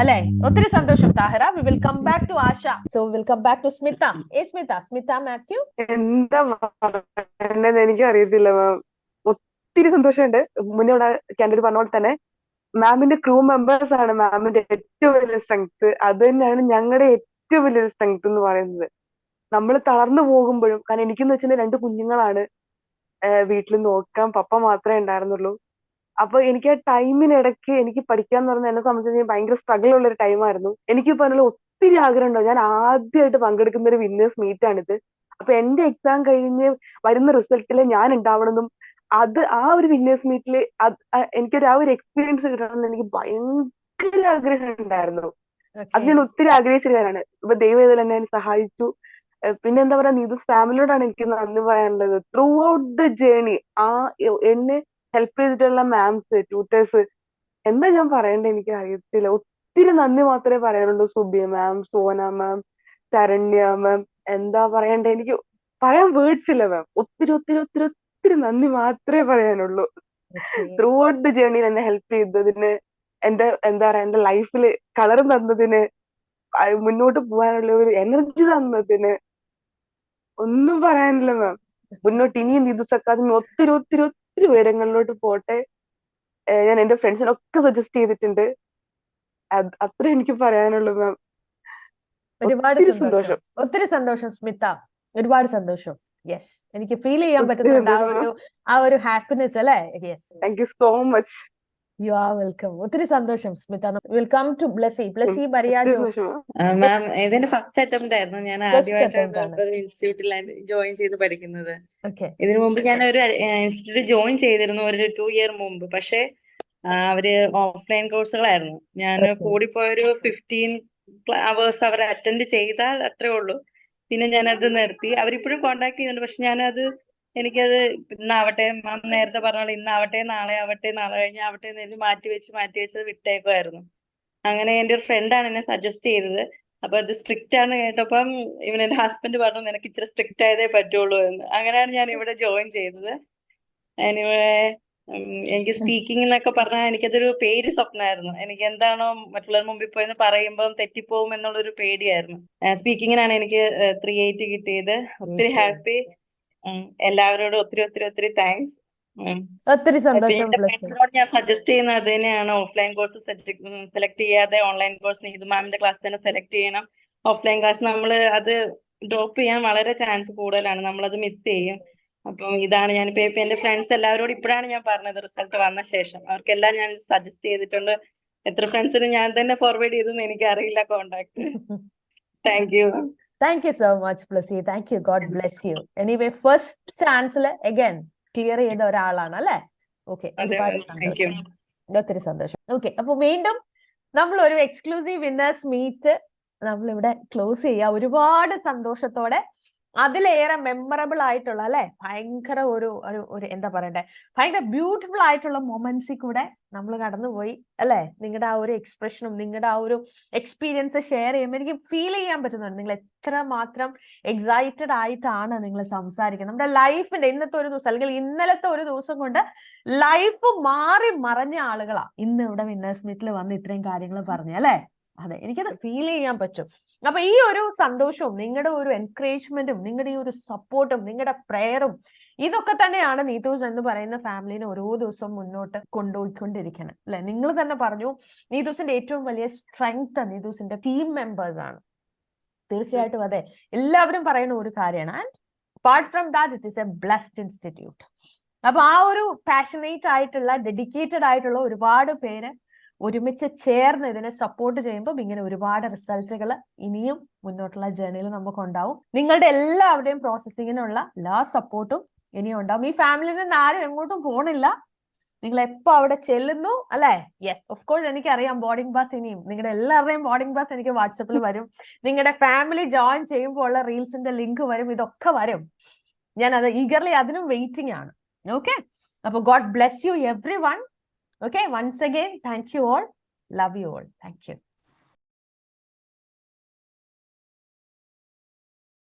അല്ലെ, ഒത്തിരി സന്തോഷം Thahira. We will come back to Asha. So will come back to Smitha. Smitha Mathew. എന്താ പറയണ്ടെന്ന് എനിക്ക് അറിയത്തില്ല മാം. ഒത്തിരി സന്തോഷമുണ്ട്. മുന്നേ ഇവിടെ ക്യാൻഡിഡേറ്റ് പറഞ്ഞ പോലെ തന്നെ മാമിന്റെ ക്രൂ മെമ്പേഴ്സ് ആണ് മാമിന്റെ ഏറ്റവും വലിയ സ്ട്രെങ്ത്. അത് തന്നെയാണ് ഞങ്ങളുടെ ഏറ്റവും വലിയൊരു സ്ട്രെങ്ത് എന്ന് പറയുന്നത്. നമ്മൾ തളർന്നു പോകുമ്പോഴും, കാരണം എനിക്കെന്ന് വെച്ചാൽ 2 കുഞ്ഞുങ്ങളാണ് വീട്ടിൽ നോക്കാൻ, പപ്പ മാത്രമേ ഉണ്ടായിരുന്നുള്ളൂ. അപ്പൊ എനിക്ക് ആ ടൈമിനിടയ്ക്ക് എനിക്ക് പഠിക്കാന്ന് പറഞ്ഞാൽ എന്നെ സംബന്ധിച്ച് ഭയങ്കര സ്ട്രഗിൾ ഉള്ള ഒരു ടൈമായിരുന്നു. എനിക്ക് പറഞ്ഞാൽ ഒത്തിരി ആഗ്രഹം ഉണ്ടാവും. ഞാൻ ആദ്യമായിട്ട് പങ്കെടുക്കുന്ന ഒരു വിന്നേഴ്സ് മീറ്റ് ആണിത്. അപ്പൊ എന്റെ എക്സാം കഴിഞ്ഞ് വരുന്ന റിസൾട്ടിൽ ഞാൻ ഉണ്ടാവണമെന്നും ആ ഒരു വിന്നേഴ്സ് മീറ്റിൽ എനിക്കൊരു ആ ഒരു എക്സ്പീരിയൻസ് കിട്ടണമെന്ന് എനിക്ക് ഭയങ്കര ആഗ്രഹം ഉണ്ടായിരുന്നു. അത് ഞാൻ ഒത്തിരി ആഗ്രഹിച്ചിട്ടാണ്. ഇപ്പൊ ദൈവം ഇതിൽ എന്നെ സഹായിച്ചു. പിന്നെ എന്താ പറയാ, നീതൂസ് ഫാമിലിയോടാണ് എനിക്ക് നന്ദി പറയാനുള്ളത്. ത്രൂ ഔട്ട് ദ ജേർണി എന്നെ ഹെൽപ്പ് ചെയ്തിട്ടുള്ള മാംസ്, ട്യൂട്ടേഴ്സ്, എന്താ ഞാൻ പറയണ്ടേ എനിക്ക് അറിയത്തില്ല. ഒത്തിരി നന്ദി മാത്രമേ പറയാനുള്ളൂ. സുബിയ മാം, സോന മാം, ശരണ്യ മാം, എന്താ പറയണ്ടേ, എനിക്ക് പറയാൻ വേർഡ്സ് ഇല്ല മാം. ഒത്തിരി ഒത്തിരി ഒത്തിരി ഒത്തിരി നന്ദി മാത്രമേ പറയാനുള്ളൂ. ത്രൂ ഔട്ട് ദ ജേർണിയിൽ എന്നെ ഹെൽപ്പ് ചെയ്തതിന്, എന്താ പറയാ, എന്റെ ലൈഫിൽ കളർ തന്നതിന്, മുന്നോട്ട് പോകാനുള്ള ഒരു എനർജി തന്നതിന് ഒന്നും പറയാനില്ല മാം. മുന്നോട്ട് ഇനിയും നീതൂസ് അക്കാദമി ഒത്തിരി ഒത്തിരി ഒത്തിരി ഉയരങ്ങളിലോട്ട് പോട്ടെ. ഞാൻ എന്റെ ഫ്രണ്ട്സിനൊക്കെ സജസ്റ്റ് ചെയ്തിട്ടുണ്ട്. അത്ര എനിക്ക് പറയാനുള്ളൂ മാം. ഒത്തിരി സന്തോഷം സ്മിത, ഒരുപാട് സന്തോഷം. യെസ്, എനിക്ക് ഫീൽ ചെയ്യാൻ പറ്റുന്നുണ്ട് ആ ഒരു ഹാപ്പിനെസ് അല്ലേ. Yes, thank you so much. You are welcome. ഒത്തിരി സന്തോഷം Smitha. Welcome to Blessy Maria Jose. Ma'am ഇതെന്റെ ഫസ്റ്റ് അറ്റംപ്റ്റ് ആയിരുന്നു. ഞാൻ First ആദ്യമായിട്ടാണ് attempt ആണ്. ഒരു ഇൻസ്റ്റിറ്റ്യൂട്ടിൽ ജോയിൻ ചെയ്ത് പഠിക്കുന്നത്. Okay. ഇതിനു മുമ്പ് ഞാൻ ഒരു ഇൻസ്റ്റിറ്റ്യൂട്ട് ജോയിൻ ചെയ്തിരുന്നു ഒരു 2 ഇയർ മുമ്പ്. പക്ഷെ അവര് ഓഫ്ലൈൻ കോഴ്സുകളായിരുന്നു. ഞാൻ കൂടിപ്പോയൊരു 15 അവേഴ്സ് അവർ അറ്റൻഡ് ചെയ്താൽ അത്രേ ഉള്ളൂ. പിന്നെ ഞാനത് നിർത്തി. അവരിപ്പോഴും കോണ്ടാക്ട് ചെയ്യുന്നുണ്ട്. പക്ഷെ ഞാനത് എനിക്കത് ഇന്നാവട്ടെ, മാം നേരത്തെ പറഞ്ഞ പോലെ ഇന്നാവട്ടെ, നാളെ ആവട്ടെ, നാളെ കഴിഞ്ഞാവട്ടെ എന്ന് മാറ്റി വെച്ച് വിട്ടേക്കുമായിരുന്നു. അങ്ങനെ എന്റെ ഒരു ഫ്രണ്ടാണ് എന്നെ സജസ്റ്റ് ചെയ്തത്. അപ്പൊ അത് സ്ട്രിക്റ്റ് ആണെന്ന് കേട്ടപ്പം എന്റെ ഹസ്ബൻഡ് പറഞ്ഞു നിനക്ക് ഇച്ചിരി സ്ട്രിക്റ്റ് ആയതേ പറ്റുള്ളൂ എന്ന്. അങ്ങനെയാണ് ഞാൻ ഇവിടെ ജോയിൻ ചെയ്തത്. എനിവേ എനിക്ക് സ്പീക്കിംഗ് എന്നൊക്കെ പറഞ്ഞാൽ എനിക്കതൊരു പേടി സ്വപ്നമായിരുന്നു. എനിക്ക് എന്താണോ മറ്റുള്ളവരുടെ മുമ്പിൽ പോയെന്ന് പറയുമ്പോൾ തെറ്റിപ്പോകും എന്നുള്ളൊരു പേടിയായിരുന്നു. സ്പീക്കിങ്ങിനാണ് എനിക്ക് 380 കിട്ടിയത്. ഒത്തിരി ഹാപ്പി. എല്ലാവരോടും ഒത്തിരി താങ്ക്സ്. ഒത്തിരി സന്തോഷം. എന്റെ ഫ്രണ്ട്സിനോട് ഞാൻ സജസ്റ്റ് ചെയ്യുന്നത് അത് തന്നെയാണ്. ഓഫ്ലൈൻ കോഴ്സ് സെലക്ട് ചെയ്യാതെ ഓൺലൈൻ കോഴ്സ് നീതു മാമിന്റെ ക്ലാസ് തന്നെ സെലക്ട് ചെയ്യണം. ഓഫ്ലൈൻ ക്ലാസ് നമ്മൾ അത് ഡ്രോപ്പ് ചെയ്യാൻ വളരെ ചാൻസ് കൂടുതലാണ്. നമ്മളത് മിസ് ചെയ്യും. അപ്പം ഇതാണ് ഞാനിപ്പോ എന്റെ ഫ്രണ്ട്സ് എല്ലാവരോടും ഇപ്പോഴാണ് ഞാൻ പറഞ്ഞത് റിസൾട്ട് വന്ന ശേഷം. അവർക്കെല്ലാം ഞാൻ സജസ്റ്റ് ചെയ്തിട്ടുണ്ട്. എത്ര ഫ്രണ്ട്സിന് ഞാൻ തന്നെ ഫോർവേഡ് ചെയ്തെന്ന് എനിക്ക് അറിയില്ല contact. Thank you. Thank you so much, Blessy. Thank you. God bless you. Anyway, first chance again clear ചെയ്ത ഒരാളാണ് അല്ലെ? ഓക്കെ, ഒരുപാട് സന്തോഷം. ഒത്തിരി സന്തോഷം. ഓക്കെ, അപ്പൊ വീണ്ടും നമ്മൾ ഒരു എക്സ്ക്ലൂസീവ് വിന്നേഴ്സ് മീറ്റ് നമ്മളിവിടെ ക്ലോസ് ചെയ്യുക. ഒരുപാട് സന്തോഷത്തോടെ അതിലേറെ മെമ്മറബിൾ ആയിട്ടുള്ള അല്ലെ, ഭയങ്കര ഒരു എന്താ പറയണ്ടേ, ഭയങ്കര ബ്യൂട്ടിഫുൾ ആയിട്ടുള്ള മൊമെന്റ്സിൽ കൂടെ നമ്മൾ കടന്നുപോയി അല്ലെ. നിങ്ങളുടെ ആ ഒരു എക്സ്പ്രഷനും നിങ്ങളുടെ ആ ഒരു എക്സ്പീരിയൻസ് ഷെയർ ചെയ്യുമ്പോൾ എനിക്ക് ഫീൽ ചെയ്യാൻ പറ്റുന്നുണ്ട് നിങ്ങൾ എത്ര മാത്രം എക്സൈറ്റഡ് ആയിട്ടാണ് നിങ്ങൾ സംസാരിക്കുന്നത്. നമ്മുടെ ലൈഫിന്റെ ഇന്നത്തെ ഒരു ദിവസം അല്ലെങ്കിൽ ഇന്നലത്തെ ഒരു ദിവസം കൊണ്ട് ലൈഫ് മാറി മറഞ്ഞ ആളുകളാ ഇന്ന് ഇവിടെ വിന്നേഴ്സ് മീറ്റിൽ വന്ന് ഇത്രയും കാര്യങ്ങൾ പറഞ്ഞു അല്ലെ. അതെ, എനിക്കത് ഫീൽ ചെയ്യാൻ പറ്റും. അപ്പൊ ഈ ഒരു സന്തോഷവും നിങ്ങളുടെ ഒരു എൻകറേജ്മെന്റും നിങ്ങളുടെ ഈ ഒരു സപ്പോർട്ടും നിങ്ങളുടെ പ്രയറും ഇതൊക്കെ തന്നെയാണ് നീതൂസ് എന്ന് പറയുന്ന ഫാമിലിനെ ഓരോ ദിവസവും മുന്നോട്ട് കൊണ്ടുപോയിക്കൊണ്ടിരിക്കുന്നത് അല്ലെ. നിങ്ങൾ തന്നെ പറഞ്ഞു നീതൂസിന്റെ ഏറ്റവും വലിയ സ്ട്രെങ്ത് നീതൂസിന്റെ ടീം മെമ്പേഴ്സ് ആണ്. തീർച്ചയായിട്ടും അതെ, എല്ലാവരും പറയുന്ന ഒരു കാര്യമാണ്. And apart from that it is A blessed institute. അപ്പൊ ആ ഒരു പാഷനേറ്റ് ആയിട്ടുള്ള ഡെഡിക്കേറ്റഡ് ആയിട്ടുള്ള ഒരുപാട് പേര് ഒരുമിച്ച് ചേർന്ന് ഇതിനെ സപ്പോർട്ട് ചെയ്യുമ്പോൾ ഇങ്ങനെ ഒരുപാട് റിസൾട്ടുകൾ ഇനിയും മുന്നോട്ടുള്ള ജേർണിയിൽ നമുക്ക് ഉണ്ടാവും. നിങ്ങളുടെ എല്ലാവരുടെയും പ്രോസസ്സിങ്ങിനുള്ള എല്ലാ സപ്പോർട്ടും ഇനിയും ഉണ്ടാവും. ഈ ഫാമിലിയിൽ നിന്ന് ആരും എങ്ങോട്ടും പോണില്ല. നിങ്ങൾ എപ്പോ അവിടെ ചെല്ലുന്നു അല്ലെ. യെസ്, ഓഫ് കോഴ്സ് എനിക്കറിയാം ബോർഡിംഗ് പാസ് ഇനിയും നിങ്ങളുടെ എല്ലാവരുടെയും ബോർഡിംഗ് പാസ് എനിക്ക് വാട്സപ്പിൽ വരും. നിങ്ങളുടെ ഫാമിലി ജോയിൻ ചെയ്യുമ്പോൾ ഉള്ള റീൽസിന്റെ ലിങ്ക് വരും. ഇതൊക്കെ വരും. ഞാൻ അത് ഈഗർലി അതിനും വെയിറ്റിംഗ് ആണ്. ഓക്കെ, അപ്പൊ God bless U every one. Okay, once again, thank you all. Love you all. Thank you.